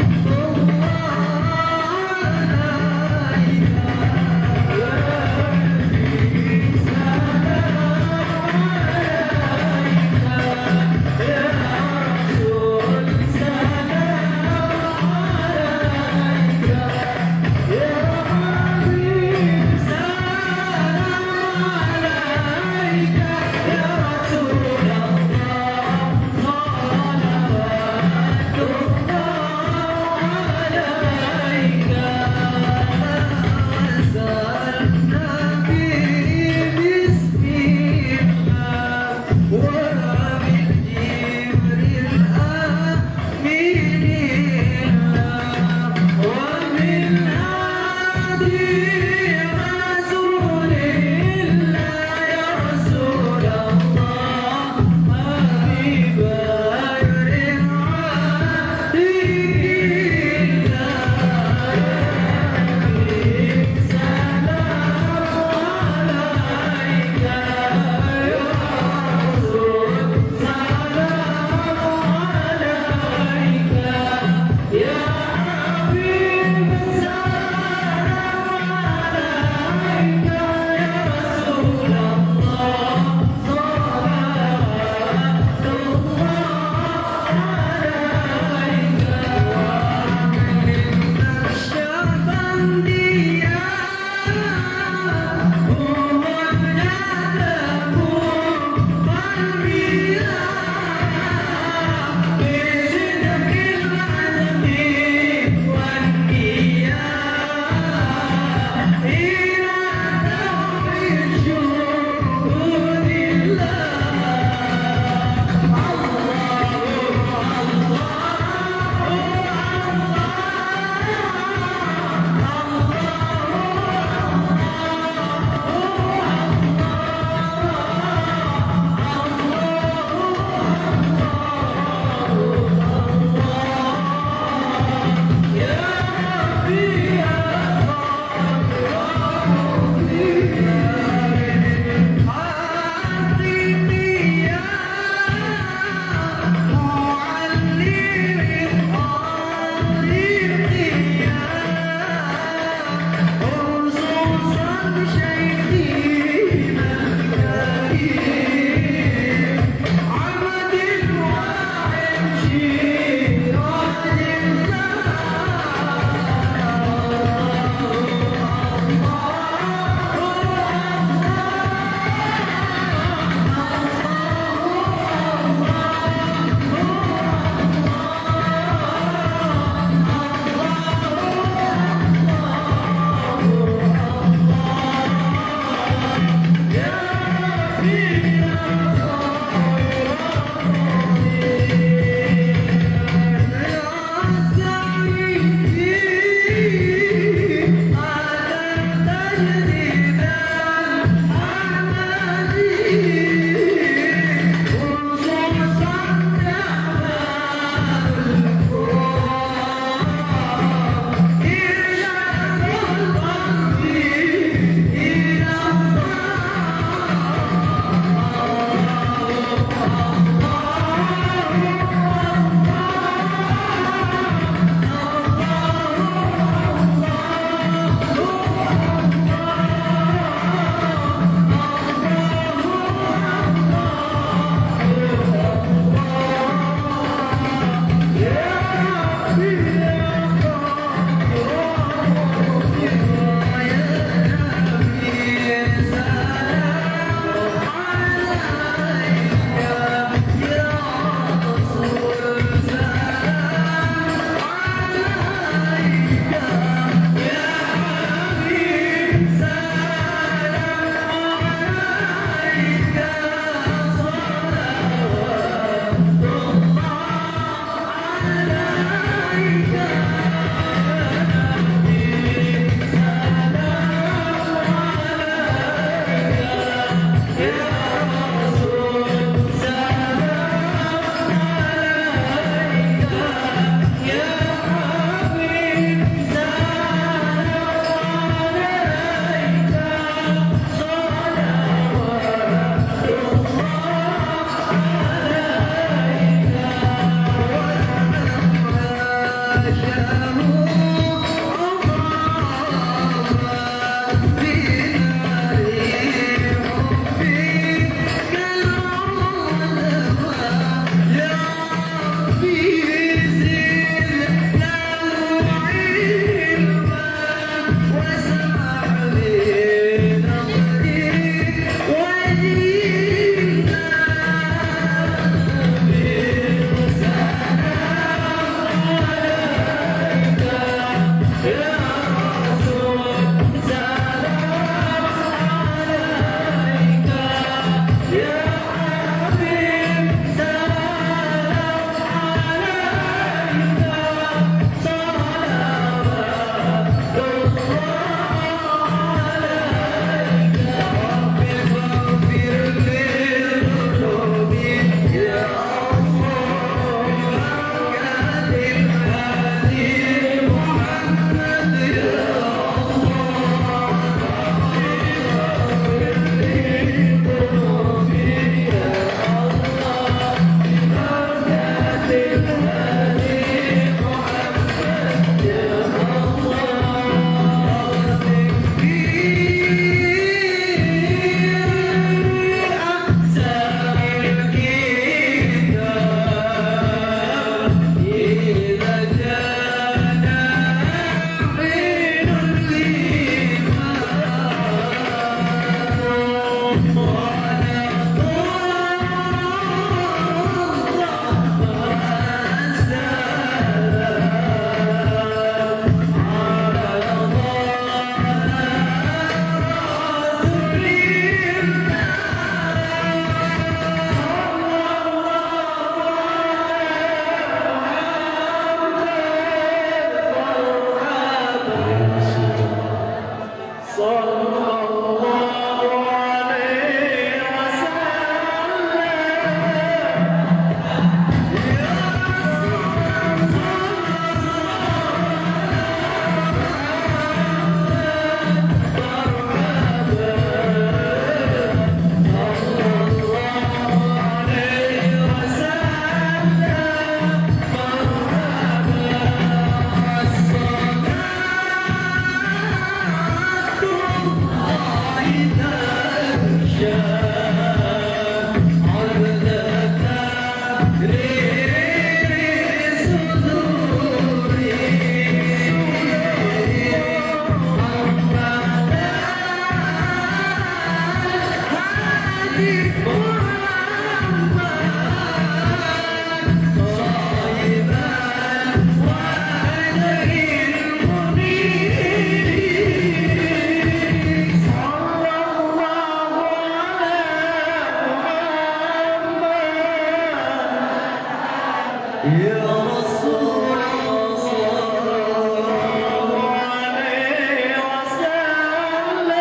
يا رسول الله صلى الله عليه وسلم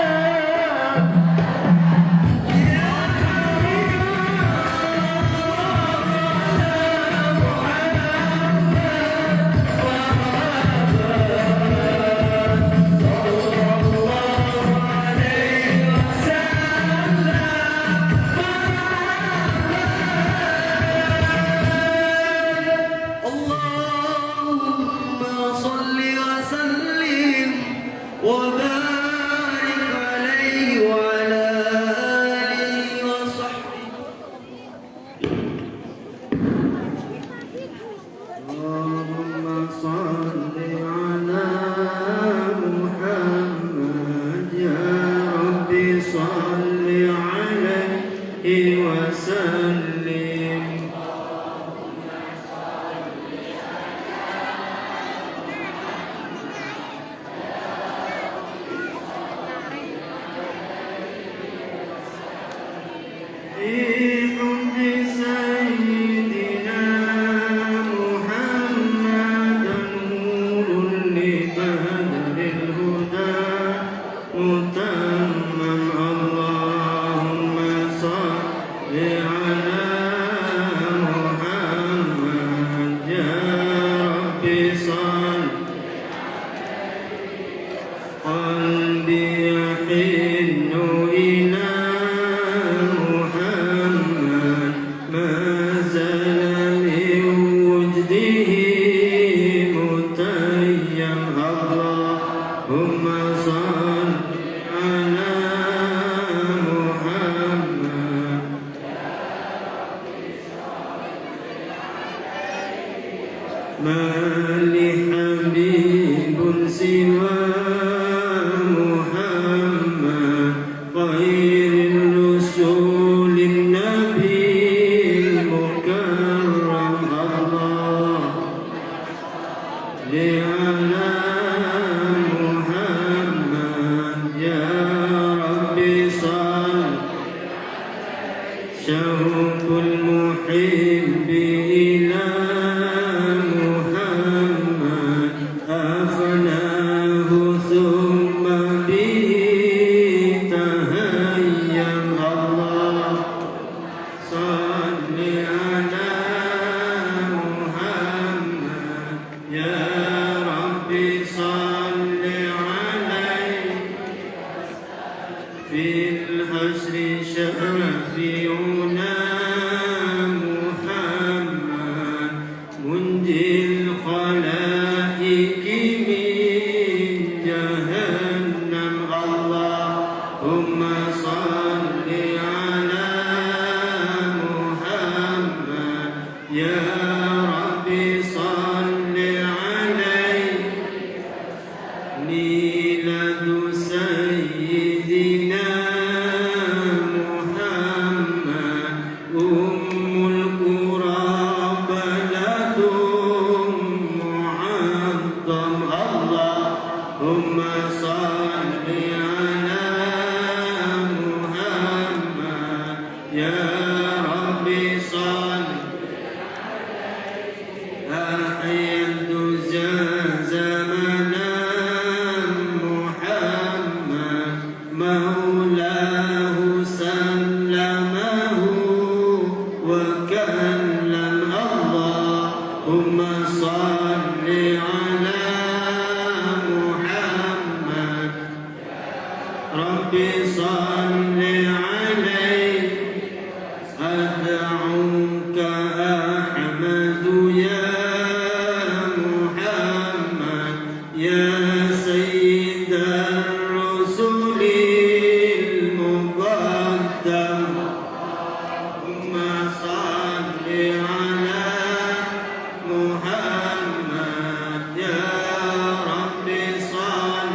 يا اللهم صل وسلم وبارك عليه وعلى آله وصحبه اللهم صل على محمد يا رب صل عليه وسلم في حب سيدنا محمد نور لبدر الهدى متمم اللهم صل على محمد يا رب صل قلبي يحن إلى محمد ما زال من وجده متيم اللهم صل على محمد ما لي حبيب سوى محمد خير الرسول النبي المكرم الله على محمد يا رب صل شوق المحب إلى محمد أفناه ثم به تهيم الله صل على محمد يا رب صل عليه في الحشر شفيعنا محمد منجي الخلائق من جهنم اللهم صل على محمد يا رب صل عليه ميلاد سيدنا محمد القرى بلد معظم اللهم صل على محمد يا رب صل أحيا الدجى زمنا محمد مولاه سلمه وكلم اللهم صل على محمد رب صل عليه أدعوك أحمد يا محمد يا سيد الرسل المقدم اللهم صل على محمد يا رب صل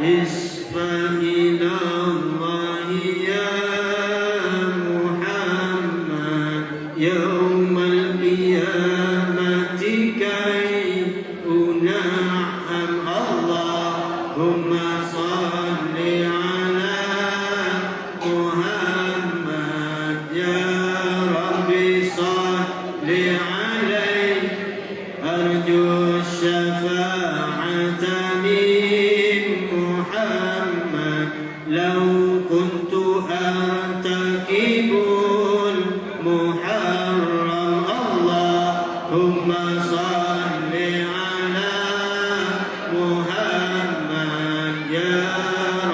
اشفع إلى الله يا الركيب المحرم اللهم صل على محمد يا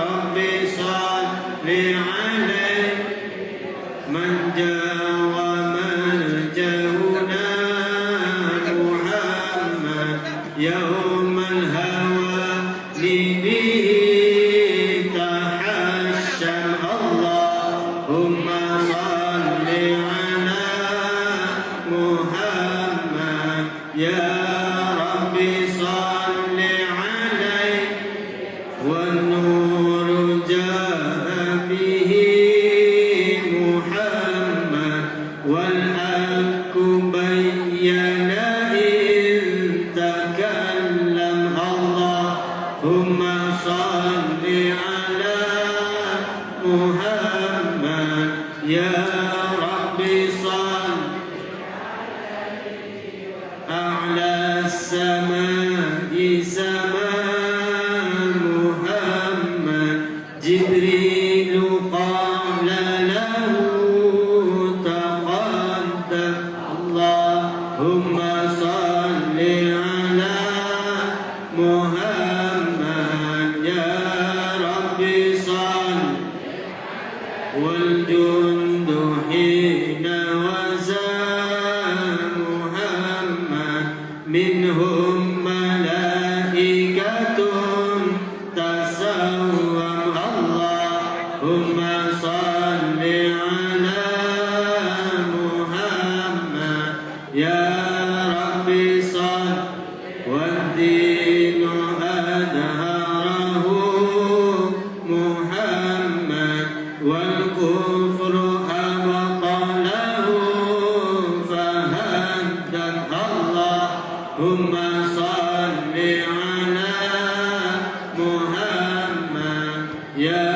رب صل عليه من جاء وملجأنا محمد يوم الهوى به تحشم اللهم صل على محمد يا رب صل عليه والنور جاء به محمد والحق بين إذ تكلم اللهم صل على محمد يا رب صل أعلى السماء سماء محمد جبريل قال له تقدم اللهم صل على محمد يا رب صل والجند حين وزى محمد منهم ملائكة تسوم اللهم صل على محمد يا رب صل والدين أدهره محمد والكفر أبطله فهدم اللهم صل على محمد يا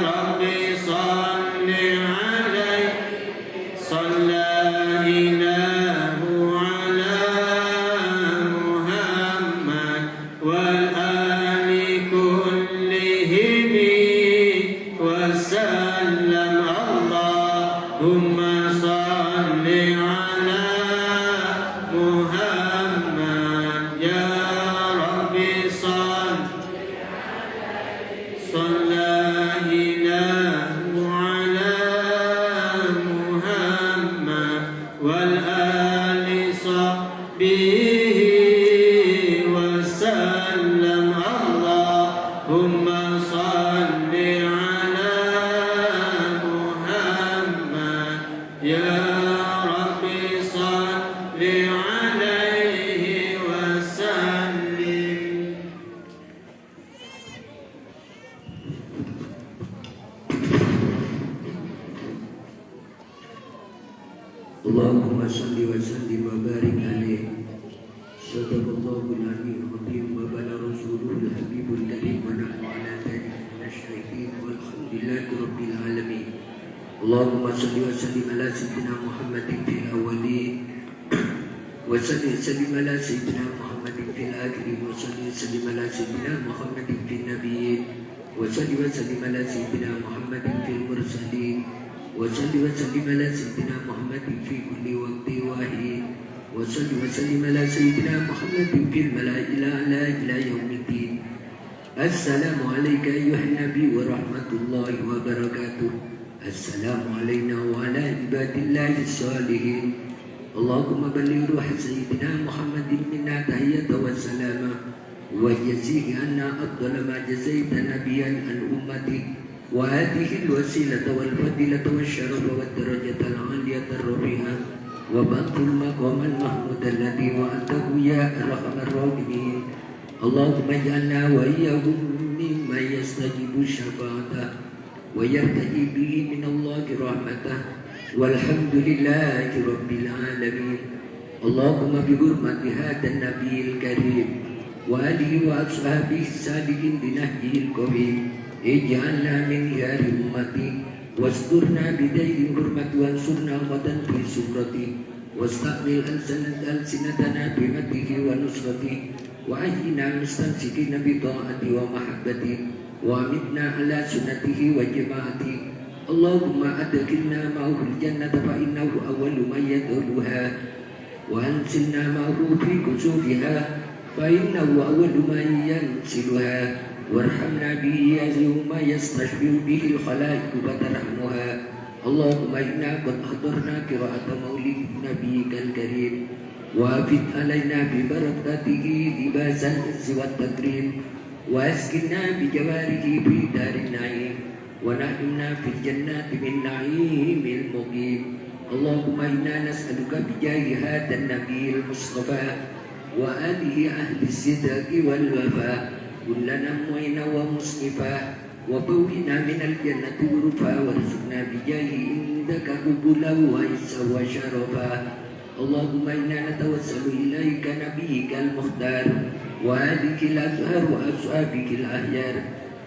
رب صل عليه صلى إله على محمد والآل كلهم وسلم اللهم صل على محمد يا رب صل صلى إله على محمد والآل صحبه وسلم اللهم صل على محمد يا رب صل عليه وسلم اللهم صل وسلم وبارك عليه صدق الله العلي العظيم وبلغ رسوله الحبيب الكريم ونحن على ذلك من الشاهدين والحمد لله رب العالمين اللهم صل وسلم على سيدنا محمد في الاولين وسلم على سيدنا محمد في الاخرين وسلم على سيدنا محمد في النبيين وسلم على سيدنا محمد في المرسلين وسلم على سيدنا محمد في كل وقت وحين وسلم على سيدنا محمد في الملائكة الأعلى إلى يوم الدين. السلام عليك أيها النبي ورحمة الله وبركاته. السلام علينا وعلى عباد الله الصالحين. اللهم بلغ روح سيدنا محمد منا تحية والسلامة وجزيه عنا أفضل ما جزيت نبيا عن أمته وهذه الوسيلة والفضيلة والشرف والدرجة العالية الرفيعة وبعث المقام المحمود الذي وعدته يا أرحم الراحمين. اللهم اجعلنا وإياهم ممن يستجيب الشفاعة ويرتجي به من الله رحمته والحمد لله رب العالمين. اللهم بحرمة هذا النبي الكريم وآله وأصحابه الصالحين بنهجه القويم اجعلنا من خيار أمتي واسترنا بدين حرمة وانصرنا غدا في سكرتي واستقبل ألسنتنا بمدحه ونصرته وأحينا مستمسكين بطاعته ومحبته وأمتنا على سنته وجماعته اللهم أدخلنا معه الجنة فإنه أول من يدخلها وأنزلنا معه في كسوفها فإنه أول من ينزلها وارحمنا به يوم يستشفع به الخلائق فترحمها اللهم إنا قد حضرنا قراءة مولد نبيك الكريم وافد علينا ببركاته لباس العز والتكريم واسكننا بجواره في دار النعيم ونعمنا في الجنات من نعيم المقيم اللهم إنا نسألك بجاه هذا النبي المصطفى وآله أهل الصدق والوفاء كلنا معينا ومصطفى وبوئنا من الجنة غرفا وارزقنا بجاه عندك قبولا وعزا وشرفا اللهم إنا نتوسل إليك نبيك المختار وآلك الأطهار وأصحابك الأخيار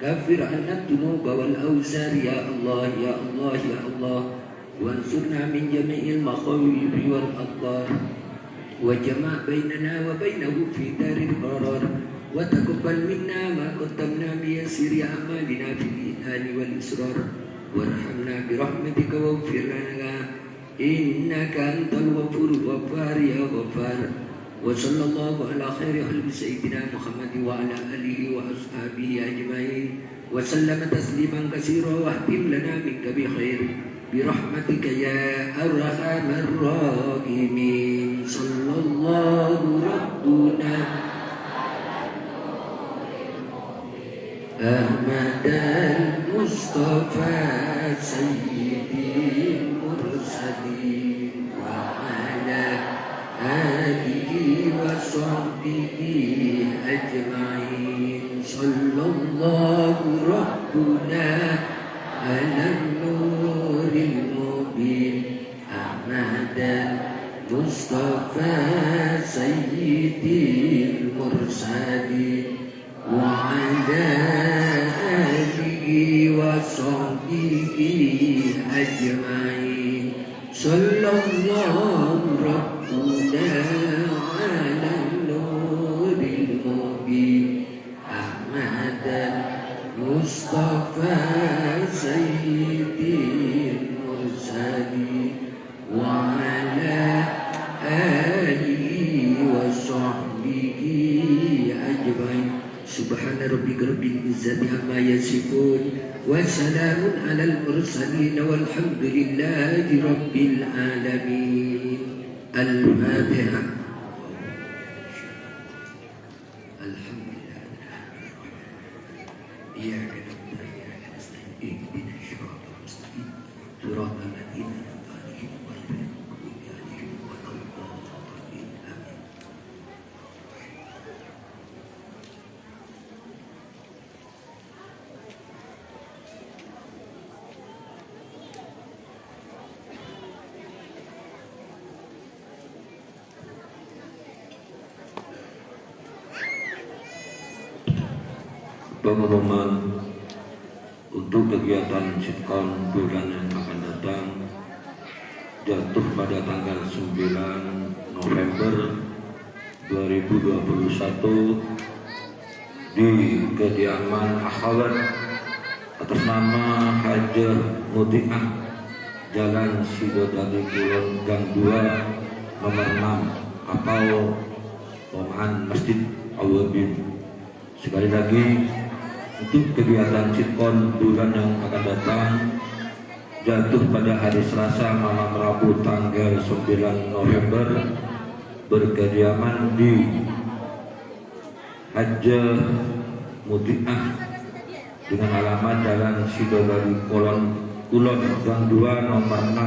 كفر عنا الذنوب والأوزار يا الله يا الله يا الله وانصرنا من جميع المخاوف والأقدار وجمع بيننا وبينه في دار القرار وتقبل منا ما قدمنا بيسير أعمالنا في الإيمان والإسرار وارحمنا برحمتك واغفر لنا إنك أنت الغفور الغفار يا غفار وصلى الله على خير خلق سيدنا محمد وعلى آله وأصحابه أجمعين وسلم تسليما كثيرا واختم لنا منك بخير برحمتك يا أرحم الراحمين صلى الله ربنا أحمد المصطفى سيدي المرسلين وعلى آله وصحبه أجمعين صلى الله ربنا على النور المبين أحمد المصطفى سيدي المرسلين وعلى آله وصحبه أجمعين صلى الله ربنا على النور المبين أحمد المصطفى سيدي المرسلين وعلى آله وصحبه أجمعين سبحان ربك رب العزة عما يصفون وسلام على المرسلين والحمد لله رب العالمين الفاتحة الحمد لله إياك نعبد وإياك نستعين اهدنا الصراط المستقيم صراط الذين أنعمت عليهم غير المغضوب عليهم ولا الضالين آمين. Pengumuman untuk kegiatan sitkon bulan yang akan datang jatuh pada tanggal 9 November 2021 di kediaman akhwat atas nama Hajah Mutiah Jalan Sidodadi Kulon Gang 2 nomor 6 atau Pomahan Masjid Awabin. Sekali lagi untuk kegiatan sitkon bulan yang akan datang jatuh pada hari Selasa malam Rabu tanggal 9 November berkediaman di Hajah Mutiah dengan alamat Jalan Sidodadi Kulon Gang 2 nomor 6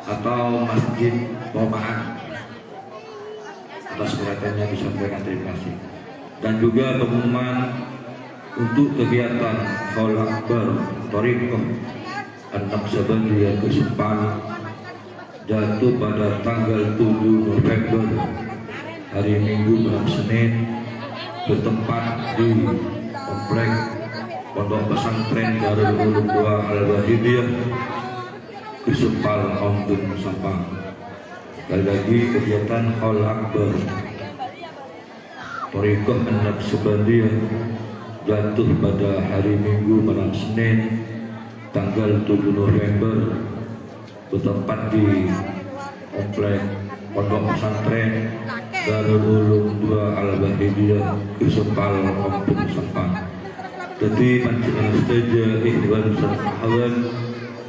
atau Masjid Pomahan. Atas perhatiannya disampaikan terima kasih. Dan juga pengumuman untuk kegiatan Haul Akbar Thariqah An-Naqsabandiyah ke-10 jatuh pada tanggal 7 November hari Minggu malam Senin bertempat di Komplek Pondok Pesantren Darul Ulum 2 Al-Wahidiyah ke-10 Omdun Sampang. Sekali lagi kegiatan Haul Akbar Thariqah An-Naqsabandiyah jatuh pada hari Minggu malam Senin tanggal 7 November bertempat di komplek Pondok Pesantren Darul Ulum 2 Al-Bahidiyah Kisepal Kampung Sampang. Jadi panjenengan sedaja ikhwan sareng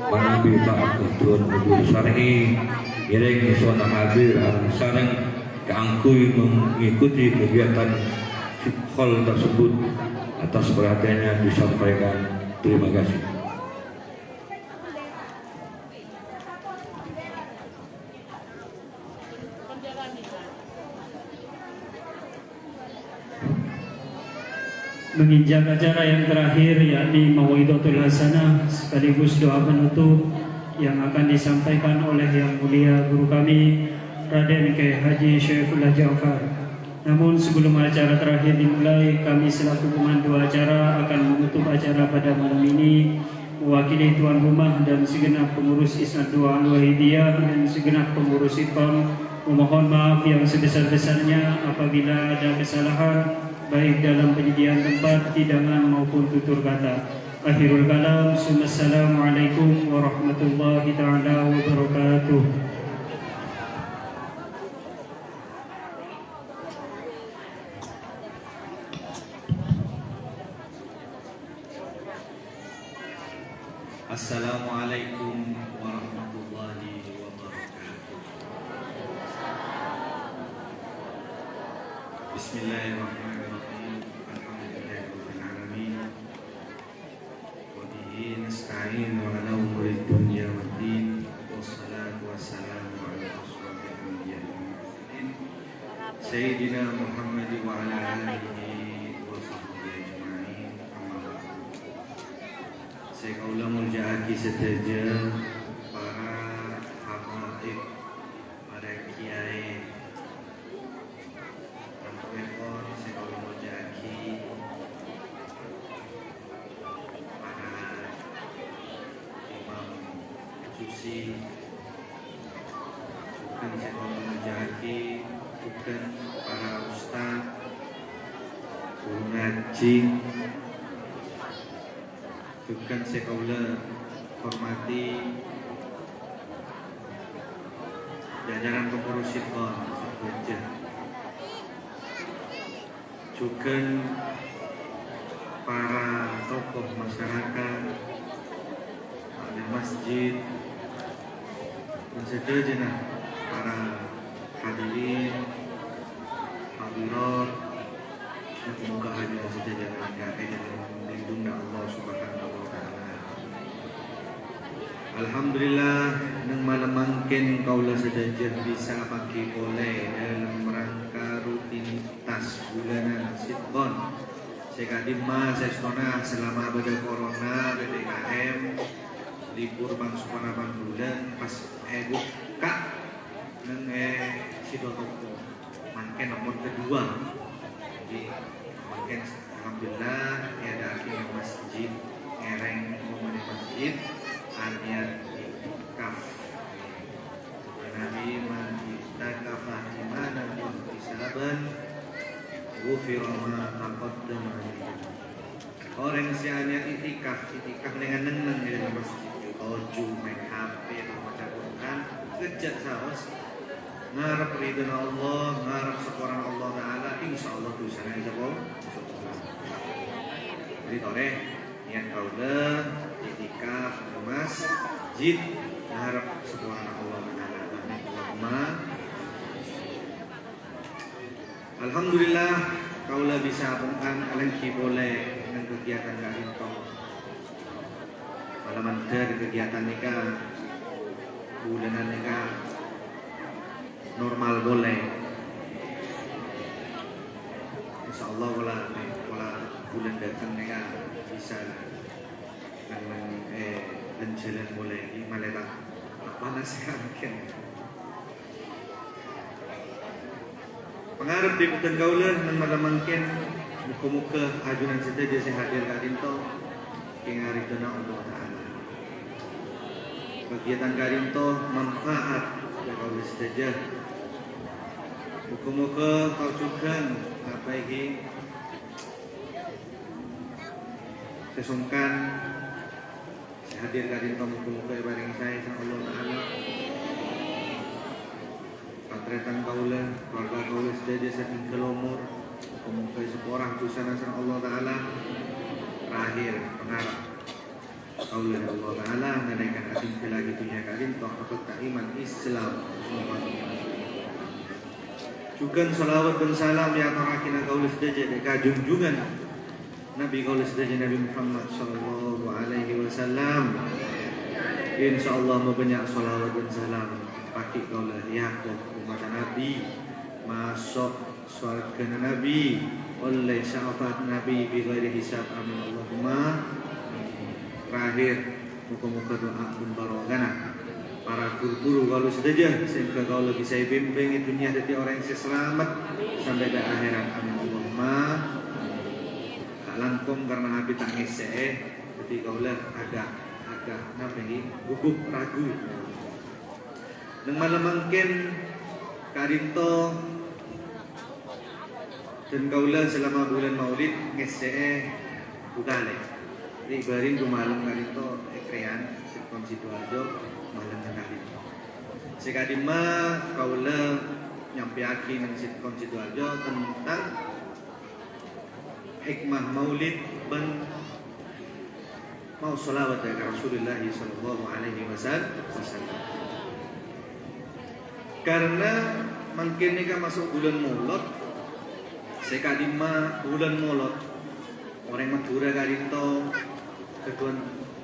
manabi taat ketuan Nabi Syar'i ireng isona hadir sareng keangkuy mengikuti kegiatan hall tersebut. Atas perhatiannya disampaikan terima kasih. Menginjak acara yang terakhir yakni Mau'idatul Hasanah sekaligus doa penutup yang akan disampaikan oleh Yang Mulia Guru kami Raden K. Haji Syaifullah Ja'far. Namun sebelum acara terakhir dimulai, kami selaku pemandu acara akan menutup acara pada malam ini mewakili tuan rumah dan segenap pengurus Isnad 2 Al-Wahidiyah dan segenap pengurus IPAM memohon maaf yang sebesar-besarnya apabila ada kesalahan baik dalam penyediaan tempat, hidangan maupun tutur kata. Akhirul kalam, Assalamualaikum warahmatullahi taala wabarakatuh. Assalamualaikum warahmatullahi wabarakatuh. Bismillahirrahmanirrahim. Alhamdulillahirabbil alamin. Wa bihi nasta'in wa ala umuri dunya waddin. Wassalatu wassalamu ala asyrofil anbiya'i wal mursalin Sayyidina Muhammad wa ala alihi wa sahbihi ajma'in. Amma ba'du. Saya kaulah mulja'aki sedaja para habaib, para kiai Ampun, saya kaulah mulja'aki para imam susi, bukan saya kaulah mulja'aki, bukan para ustaz, guru ngaji, bukan sekaula hormati jajaran pengurus Ikhwan sekerja, juga para tokoh masyarakat, ahli masjid, dan seterusnya para hadirin, hadirat, semoga hadir sejajar kami dalam lindungi Allah Subhanahu wa taala. Alhamdulillah nang malam mangken kaula sedajar bisa pakai boleh dalam rangka rutinitas bulanan Sidqon. Sekadima sesona selama pada corona PPKM libur bangsupan bulan pas buka nang Sidotoko mangken nomor kedua. Jadi mungkin alhamdulillah ada akhirnya masjid ngereng di masjid aniat kaf Nabi man ittaqafa imana wa hisaban ghufira ma taqaddama orang si aniat itikaf dengan neneng di masjid ojo main HP atau baca Quran kejak saos ngarep ridho Allah, ngarep sekoran Allah Ta'ala, insya Allah dosanya insya Allah. Jadi tore niat kaula itikaf di masjid ngarep sekoran Allah Ta'ala. Allahumma. Alhamdulillah kaula bisa pengkan alangki boleh dengan kegiatan kali itu. Malaman dari kegiatan nikah, bulanan nikah normal boleh. Insya Allah wala bulan datang mereka bisa dan jalan boleh di Malera panas mungkin. Pengarap di Bukan Kaulah dan malam mungkin muka-muka ajunan saja saya hadir karinto yang hari itu Allah Ta'ala. Kegiatan karinto manfaat ya Kaulah saja. Muka-muka kau sukan apa ini sesungkan hadir kadin muka-muka bareng saya sama Allah Ta'ala. Patretan kaula, keluarga kaula sedaya saking kelomor, muka-muka seporang tusana sama Allah Ta'ala. Terakhir pengarap kaula Allah Ta'ala menaikkan ating lagi dunia kadin toh iman Islam. Juga salawat dan salam yang terakhir kaula sedaya dekat junjungan Nabi kaula sedaya Nabi Muhammad sallallahu alaihi wasallam. Insyaallah banyak salawat dan salam pakai kaula Yaqub umat Nabi masuk surga Nabi oleh syafaat Nabi bi ghairi hisab amin Allahumma. Terakhir muka-muka doa pun barokana para guru-guru kalau sedaya sehingga kalau bisa bimbing dunia jadi orang yang selamat sampai ke akhirat amin Allahumma. Langkung karena api tangis jadi kaulah agak apa ini gugup ragu. Nang malam mungkin karinto dan kaulah selama bulan Maulid ngese bukale. Di barin tu malam karinto ekrean Sirkon Sidoarjo malam karinto. Sekadima kaulah nyampeaki nang Sirkon Sidoarjo tentang hikmah maulid dan mau salawat dari Rasulullah sallallahu alaihi wasallam. Karena mungkin ini kan masuk bulan Maulid, sekadima bulan Maulid orang Madura karinto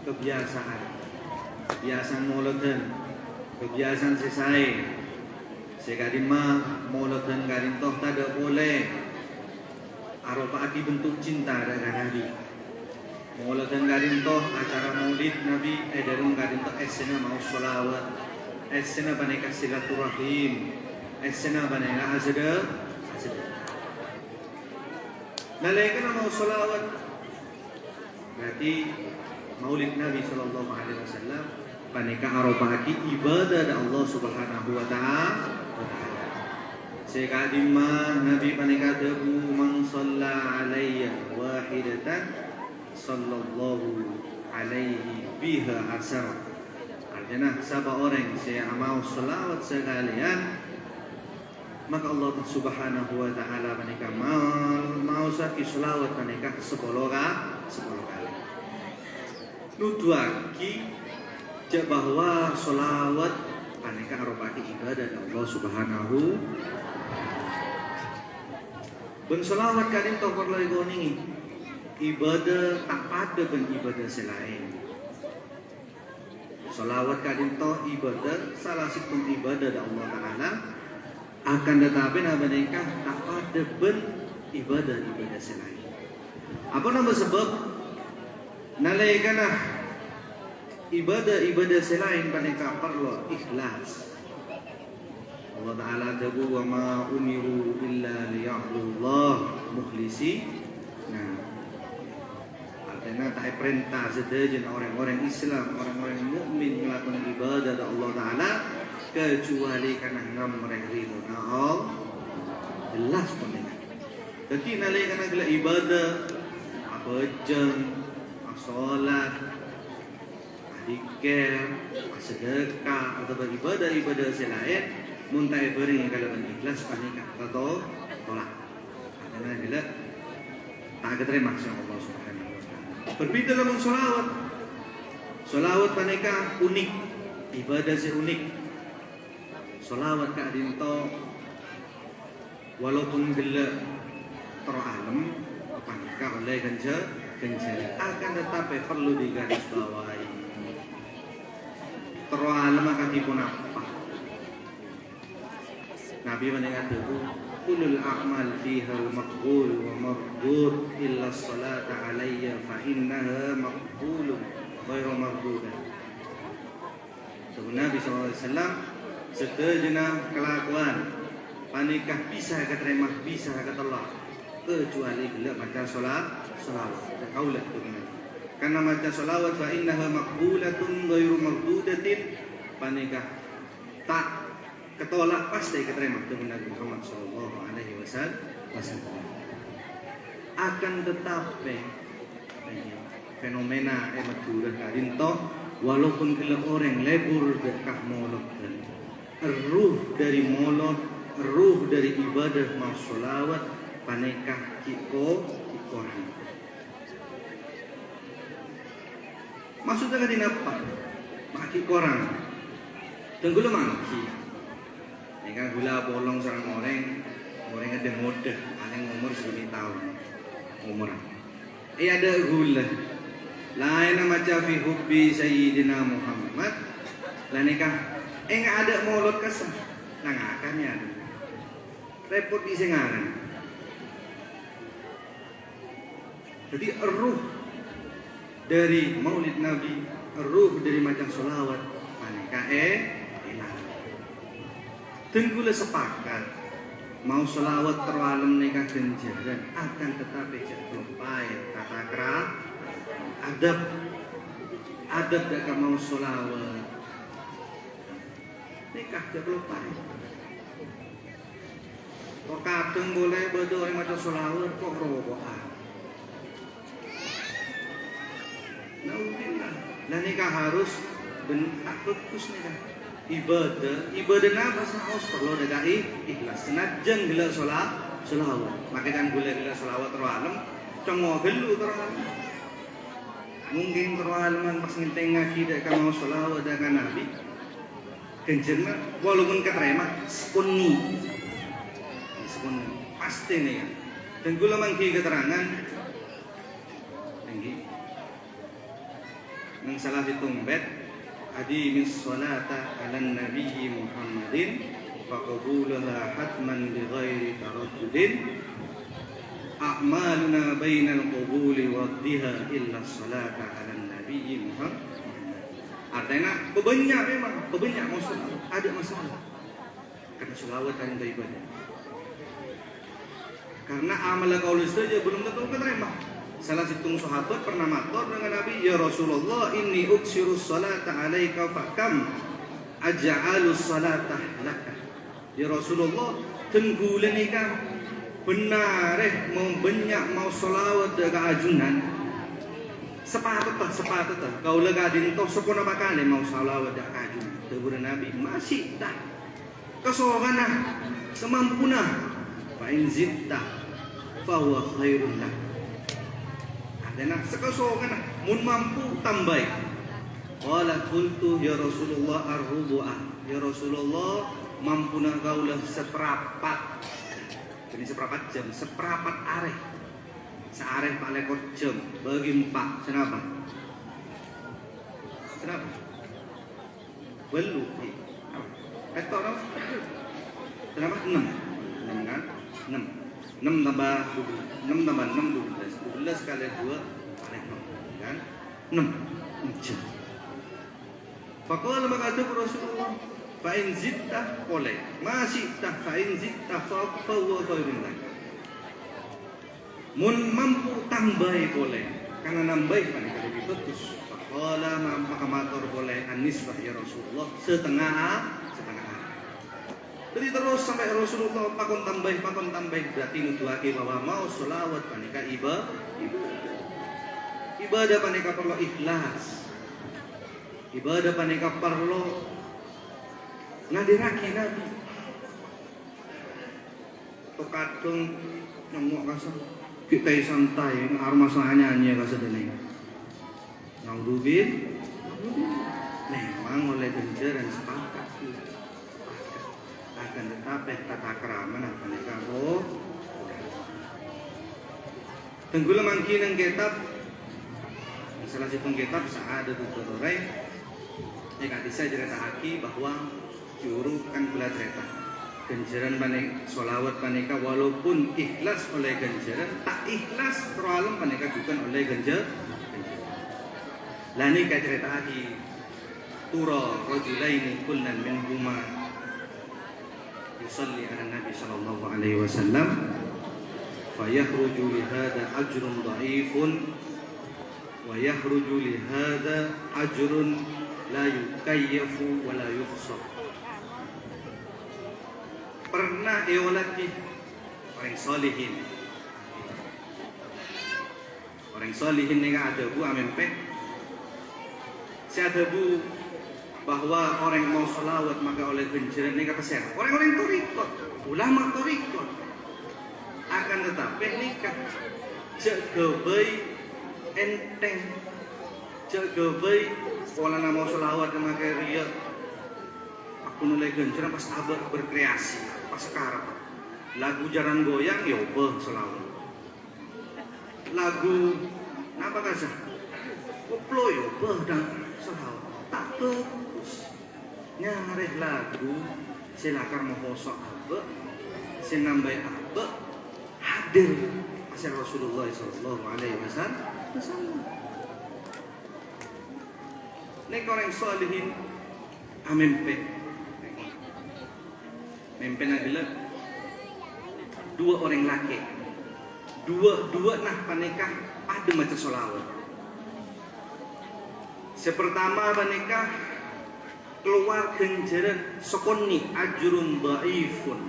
kebiasaan Maulid dan kebiasaan selesai. Sekadima Maulid dan karinto tidak boleh Arafah aki bentuk cinta dari Nabi. Maulid dan karinto acara Maulid Nabi darung karinto esena mau sholawat, esena baneka silaturahim, esena baneka azada. Nalaikan mau sholawat berarti Maulid Nabi sallallahu alaihi wasallam baneka Arafah aki ibadah dari Allah Subhanahu wa taala. Sekadima Nabi paneka debu man shalla alayya wahidatan sallallahu alaihi biha asar. Artinya siapa orang yang mau salawat sekalian maka Allah Subhanahu wa taala paneka mau saki salawat paneka 10 kali. Nuduaki bahwa salawat paneka arupaki ibadah Allah Subhanahu. Ben selawat kadin tokor lagi goningi ibadah tak pada ben ibadah selain. Selawat kadin to ibadah salah satu ibadah dari Allah Taala akan tetapi mereka tak pada ben ibadah selain. Apa nama sebab nalaikana ibadah selain mereka perlu ikhlas. Allah Ta'ala dabu wa ma umiru illa liya'budullah mukhlisi. Nah, artinya tak perintah sedajan orang-orang Islam, orang-orang mukmin melakukan ibadah dari Allah Ta'ala kecuali karena ngam mereka ridho. Nah, jelas pentingnya. Jadi nalai karena gila ibadah apa jeng, sholat, dikir, sedekah atau ibadah selain muntai bering kalau ikhlas panika atau tolak. Karena bila tak keterima sama Allah Subhanahu wa taala. Berbeda dalam selawat. Selawat panika unik, ibadah unik. Selawat ka dinto walaupun bila teralam panika oleh ganja akan tetapi perlu digarisbawahi. Teralam akan dipun apa? Nabi meningkat itu kulul a'mal fiha al-maqbul wa mardud illa as-salata alayya fa innaha maqbulun ghairu mardudah. Nabi SAW setelah kelakuan panikah bisa keterima bisa ketolak kecuali bila baca salawat kaulah tu karena baca salawat fa innaha maqbulatun ghairu mardudatin panikah tak ketolak pasti keterima dengan Nabi Muhammad sallallahu alaihi wasallam. Akan tetapi fenomena Madura kadinto walaupun kalau orang lebur dekat molot tadi, ruh dari molot, ruh dari ibadah mau solawat panekah ikoran. Maksudnya kan apa? Maki korang, tenggula maki. Ini kan gula bolong sarang orang ada mode, ada yang umur 10 tahun, umur. Ada gula. Lain macam fi hubbi Sayyidina Muhammad. Lain nikah, nggak ada molot kesah, nangakannya. Repot di sengaran. Jadi ruh dari Maulid Nabi, ruh dari macam solawat, maneka hilang. Tenggula sepakat mau solawat terwalam nikah ganjaran akan tetapi lupai tata krama adab gak mau solawat nikah lupai. Kok kadang boleh berdoa macam solawat kok robohan. Nauzubillah. Nah nikah harus benar fokus nikah. Ibadah apa sah perlu degai ikhlas. Senajan gila solawat. Maka kan gula solawat terwalam, congok gelu terwalam. Mungkin terwalaman pas nginteng ngaki dek mau solawat dengan Nabi. Kencerna walaupun keterima sepuni pasti nih kan. Dan gula mangki keterangan tinggi. Nang salah hitung bet adimis salata ala nabi Muhammadin faqabulaha hatman bi ghairi taraddudin a'maluna bainal qabuli waddiha illa salata ala nabi Muhammad. Artinya bebanyak masalah, ada masalah karena selawat dan ibadah. Karena amal kaul saja belum tentu keterima. Salah satu sahabat pernah matur dengan Nabi, ya Rasulullah, inni uksiru salata alaika fakam aj'alu salata laka. Ya Rasulullah, tenggulan nikah benar mau banyak mau salawat dekat ajunan. Sepatut kau lega dinto sepuna bakal mau salawat dekat ajunan. Tegur Nabi, masih dah kesohana semampuna fa in zitta fa huwa khairun lak. Dan sekosongan mun mampu tambah. Qala qultu ya Rasulullah ar-rubu'ah. Ya Rasulullah mampu na kaulah seperapat. Ini seperapat jam, seperapat areh. Seareh pak lekor jam bagi 4. Kenapa? Belum. Ketok no? Kenapa? 6 kan? 6 tambah 6 tambah 6 12 kali 2 kan 6 jam. Faqala maka Rasulullah fa in zitta boleh masih tak fa in zitta fa huwa khairun lak. Mun mampu tambah boleh karena nambah kan lebih bagus. Faqala maka matur boleh anisbah ya Rasulullah setengah. Jadi terus sampai Rasulullah pakon tambah berarti nuduhake bahwa mau selawat panika ibadah panika perlu ikhlas. Ibadah panika perlu ngadirake Nabi. Tokadung nyemuk kasar kita santai arep masalah nyanyi kasar dene. Naudzubil memang oleh ganjaran sepakat. Akan tetapi tata krama nah mereka tenggula mangki nang kitab salah satu kitab Sa'ada Tuturai yang nanti saya ceritakan bahwa juru kan gula cerita ganjaran panik solawat panika walaupun ikhlas oleh ganjaran tak ikhlas terlalu panika juga oleh ganjar lani kayak cerita lagi tura rajulaini kullan min huma yusalli ala Nabi sallallahu alaihi wasallam fayakhruju li hadha ajrun dha'ifun wa yakhruju li hadha ajrun la yukayyafu wa la yuhsab. Pernah eolaki orang solihin ni ada bu amempek Syadabu bahwa orang yang mau sholawat maka oleh ganjaran ini kata siapa? Orang-orang torikot, ulama torikot. Akan tetapi nikah jagai enteng, jagai kalau mau sholawat maka ria. Aku nilai ganjaran pas abah berkreasi, pas sekarang lagu jaran goyang ya obah sholawat. Lagu apa kasih? Koplo ya obah dan sholawat. Tak bagus. Nyareh lagu silakan mohosok abah, sinambah abah hadir pasal Rasulullah sallallahu alaihi wasallam. Nek orang solihin amempe. Mempe adalah dua orang laki. Dua nah panikah ada macam solawat. Sepertama panikah keluar ganjaran sokoni ajrun dhaifun.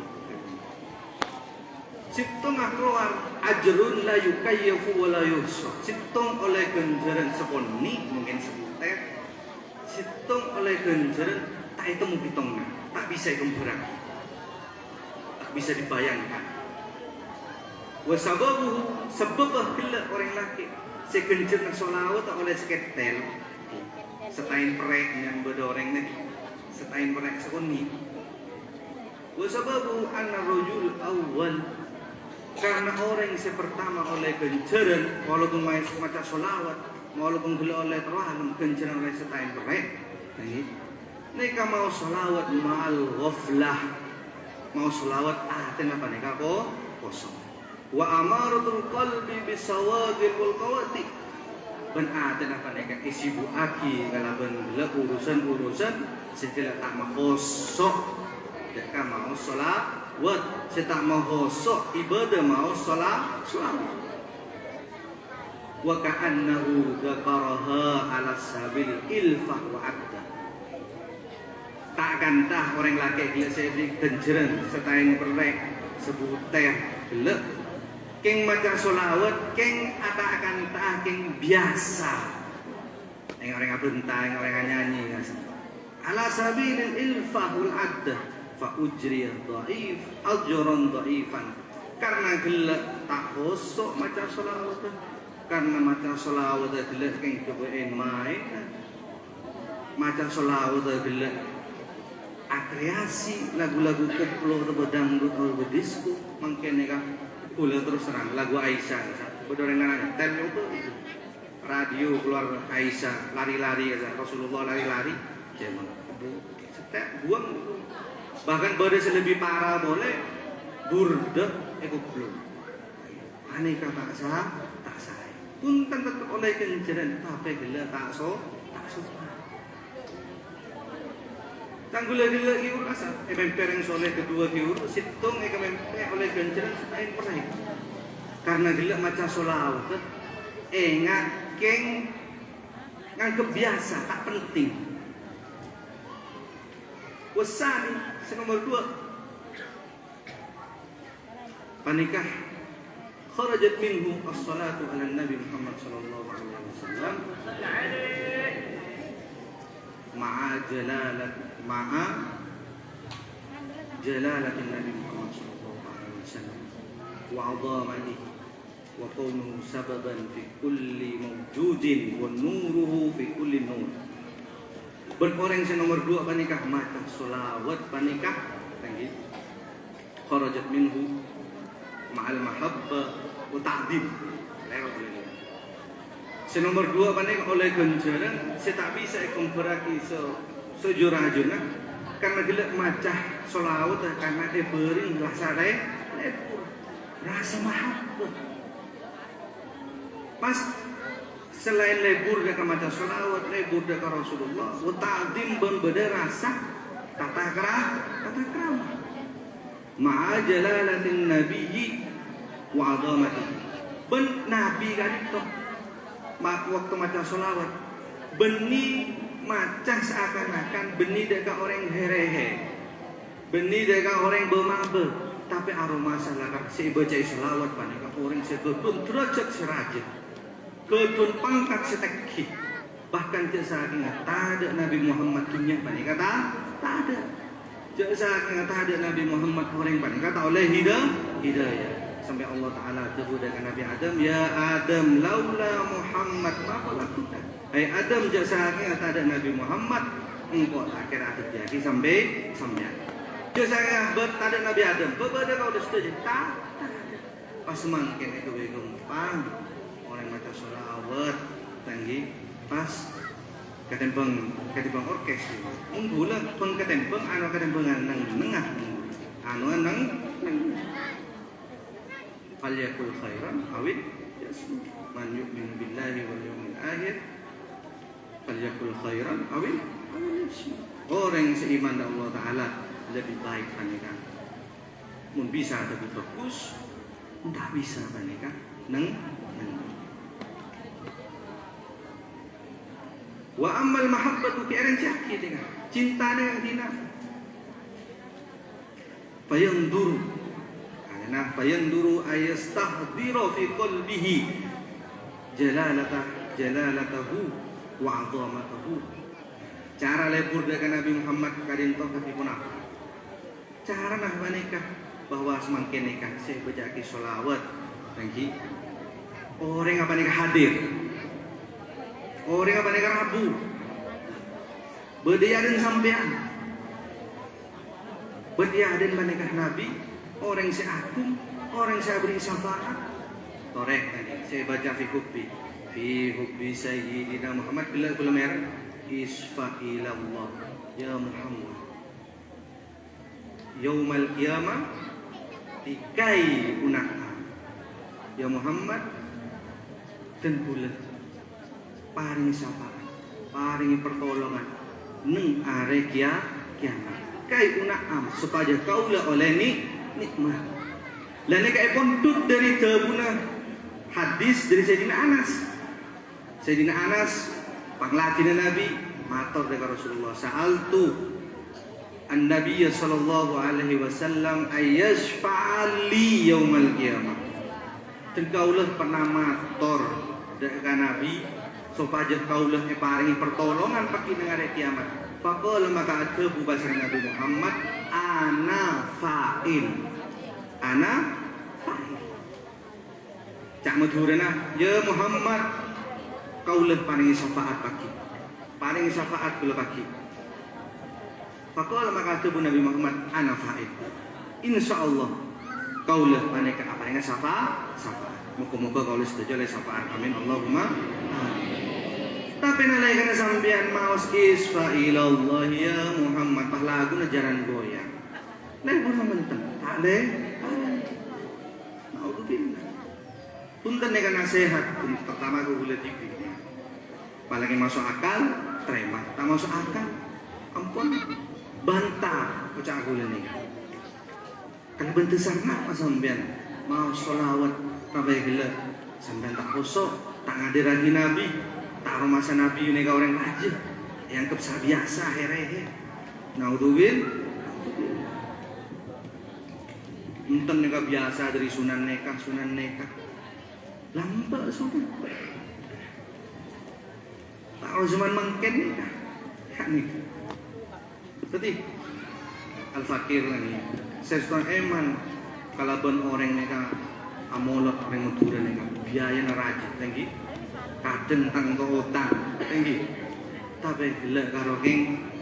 Situng keluar ajrun la yukayyafu wa la yuhsa. Situng oleh ganjaran sokoni mungkin sebutir. Situng oleh ganjaran tak itu mungkin tak bisa dikumpulkan. Tak bisa dibayangkan. Wasababu sebab bila orang laki sekencer solawat tak oleh seketel setain perek yang berdoreng ni setain perek sekoni. Wasababu anna rajul awal karena orang yang pertama oleh kenceran walaupun main semacam solawat walaupun bila oleh terlalu kenceran oleh setain perek mereka mau solawat ma'al ghaflah mau solawat kenapa mereka kosong wa amaratul qalbi bisawadil wal qawati ben kenapa mereka isibu aki kalaban bila urusan setelah tak mahosok mereka mau solawat setelah mahosok ibadah mau solawat wa ka'annahu dzakaraha ala sabil ilfah wa adda takkan tah orang laki gila sedik denjeran setain perlek sebuter gelek keng macam solawat keng akan tah keng biasa yang orang abentah yang orang nyanyi ala sabil ilfah wal adda fa ujriyah dhaif ajran dhaifan karena gelek tak kosok macam solawat karena macam solawat gelek keng cobain main macam solawat gelek kreasi lagu-lagu koplo atau dangdut atau disco mungkin ya boleh terus terang lagu Aisyah berdorengan tel itu radio keluar Aisyah lari-lari ya Rasulullah lari-lari jangan setiap buang bahkan pada lebih parah boleh burdek koplo aneh kata sah tak sah pun tetap oleh kenceran tapi bila tak so Tanggula-gula kiur asal, yang soleh kedua kiur, situng mempe oleh ganjaran setain pernah. Karena gila macam solawat, nggak keng nggak kebiasa, tak penting. Wasani, nomor 2 panikah kharajat minhu as-salatu ala Nabi Muhammad sallallahu alaihi wasallam ma'a jalalatin Nabi Muhammad sallallahu alaihi wasallam wa 'azamatihi wa kaunuhu sababan fi kulli mawjudin wa nuruhu fi kulli nur. Berorang yang nomor 2 panikah mata solawat panikah tinggi kharajat minhu ma'al mahabbah wa ta'dib. Nomor 2 panik oleh ganjaran saya tak bisa komparasi sejurah-jurah karena gila macah solawat karena dia beri rasa rasa mahabbah pas selain lebur dekat macam solawat lebur dekat Rasulullah wa ta'zim berbeda rasa tata krama ma'a jalalatin nabiyyi wa 'azamatihi ben nabi kan itu waktu macam solawat benih macam seakan-akan benih dekat orang herehe benih dekat orang bermabel tapi aroma salah si baca solawat panik orang sedun derajat serajat kedun pangkat setekki Bahkan cek saking tak ada Nabi Muhammad punya panik kata tak ada. Cek saking tak ada Nabi Muhammad orang panik kata oleh hidayah. Sampai Allah Taala terhudahkan Nabi Adam, ya Adam laula Muhammad ma khalaqtuka. Hai Adam, cek saking tak ada Nabi Muhammad engkau akhirnya terjadi sampai. Cek saking tak ada Nabi Adam, berbeda kau dah setuju tak ada. Pas mangkin itu gampang orang macam solawat tinggi. Pas katembang orkes munggulah peng katembang anu katembangan nang nengah anu nang falyakul khairan awit yasmut man yu'minu billahi wal yawmil akhir falyakul khairan awit yasmut. Orang seiman dengan Allah Taala lebih baik panika mun bisa tapi bagus entah bisa panika nang wa ammal mahabbatu ki aran caki dengan cinta dengan dina fayanduru ayastahdira fi qalbihi jalalatahu wa 'azamatahu. Cara lepur dengan Nabi Muhammad kadin toh tapi pun apa cara nah menikah bahwa semakin nikah saya bejaki sholawat tangki orang apa nikah hadir. Orang apa negara Rabu berdiadan sampean berdiadan banekah Nabi orang saya agung orang saya beri syafaat torek tadi saya baca fi hubbi sayyidina Muhammad bila merah isfa'ilallah ya Muhammad yaumal qiyamah tikai unaka ya Muhammad dan bulan paringi syafaat, paringi pertolongan neng are kiamat. Kai unaam supaya kaulah oleh nikmat. Lan nek kontut dari tebuna hadis dari Sayyidina Anas. Sayyidina Anas panglatina Nabi matur dengan Rasulullah sa'altu an-nabiy sallallahu alaihi wasallam ayyashfa'ali yaumal qiyamah. Dan kaulah pernah matur dengan Nabi supaya kaulah paringi pertolongan pagi dengan hari kiamat. Faqala maka adhebu bahasa Nabi Muhammad ana fa'il. Cak madhurana ya Muhammad kaulah paringi syafaat pagi. Paringi syafaat kula pagi. Faqala maka adhebu Nabi Muhammad ana fa'il. Insyaallah kaulah paringi apa yang syafaat. Muka-muka kaulah setuju oleh syafaat. Amin Allahumma amin. Tapi nalaikan sampean maos isfa'ilallah ya Muhammad pahlagu na jaran goyang. Lai pun menteng. Tak le. Naudzubillah. Punten dengan nasihat pertama ke bulan dikit. Apalagi masuk akal, terima. Tak masuk akal, ampun. Bantah ucap bulan ini. Kalau bentuk sarna apa sampean mau sholawat tabai gila sampean tak kosok, tak ngadir lagi Nabi. Taruh masa Nabi ini ke orang aja yang kepsa biasa herehe naudzubil enten neka biasa dari sunan nekah lambat sudah taruh zaman mangken nikah nih seperti al-fakir ini sesuatu eman kalaban orang neka amolot orang Madura neka biaya neraja tinggi kadang tanggo utang tinggi tapi gelak karo geng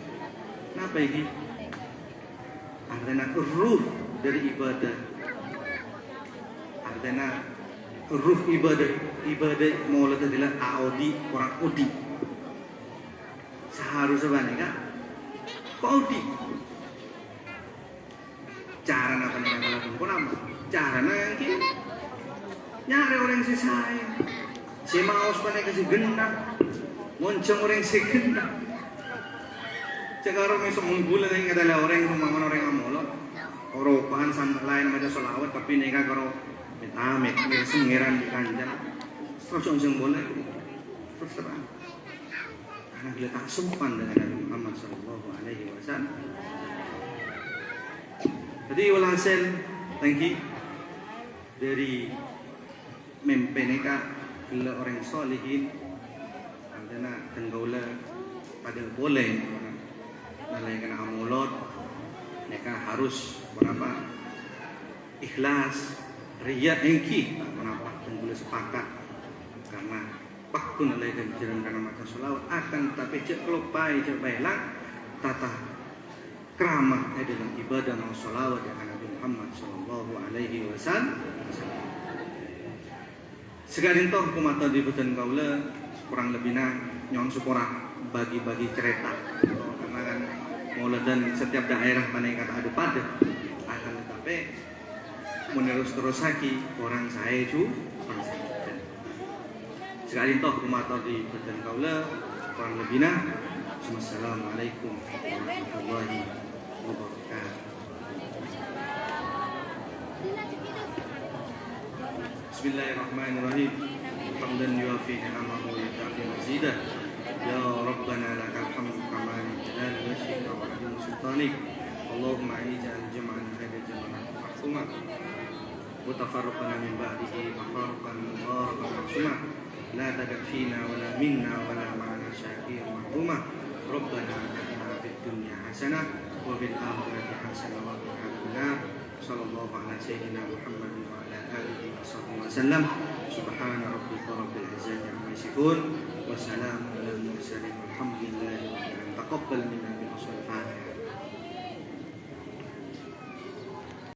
napa iki artinya ruh dari ibadah artinya ruh ibadah maulah adalah audi orang udi seharusnya banyak kan audi cara apa nih kalau pun apa cara nanti nyari orang sisai si maus pada kasih genap, moncong orang si genap. Sekarang mesok menggulan yang adalah orang yang membangun orang amolot, oropan sampai lain macam solawat tapi nega karo amit sengiran di kanjeng, terus boleh terus terang. Karena kita tak sumpan dengan Nabi Muhammad Sallallahu Alaihi Wasallam. Jadi walhasil, thank you dari mempeleka bila orang solihin dana tenggaula pada boleh nalai kena amulot mereka harus berapa ikhlas riya engki kenapa tenggaula sepakat karena pakun nalai dan jalan karena macam selawat akan tapi cek kelopai cek baiklah tata keramah dalam ibadah dan selawat yang Nabi Muhammad sallallahu alaihi wasallam. Sekarang toh kumata di Butan Kaula kurang lebihnya nyon supora bagi-bagi cerita karena kan mulai dan setiap daerah mana yang kata ada pada akan tetapi menerus terus lagi orang saya itu orang saya sekarang toh kumata di Butan Kaula kurang lebihnya Assalamualaikum warahmatullahi wabarakatuh. Bismillahirrahmanirrahim. Hamdan yuafi ni'amahu wa yukafi mazidah. Ya Rabbana lakal hamdu kama jalal wajhika wa azim sultanik. Allahumma ij'al jam'ana hadha jam'an marhuma wa tafarraqana min ba'dihi tafarruqan mubarakan maksuma. La tad'a fina wa la minna wa la ma'ana syakir mahruma. Rabbana atina fid dunya hasanah wa fil akhirati hasanah wa qina adzaban nar. Sallallahu ala sayyidina Muhammad wa ala alihi wasallam. Subhana rabbika rabbil izzati amma yasifun wa salamun alal mursalin walhamdulillahi rabbil alamin. Taqabbal minna bil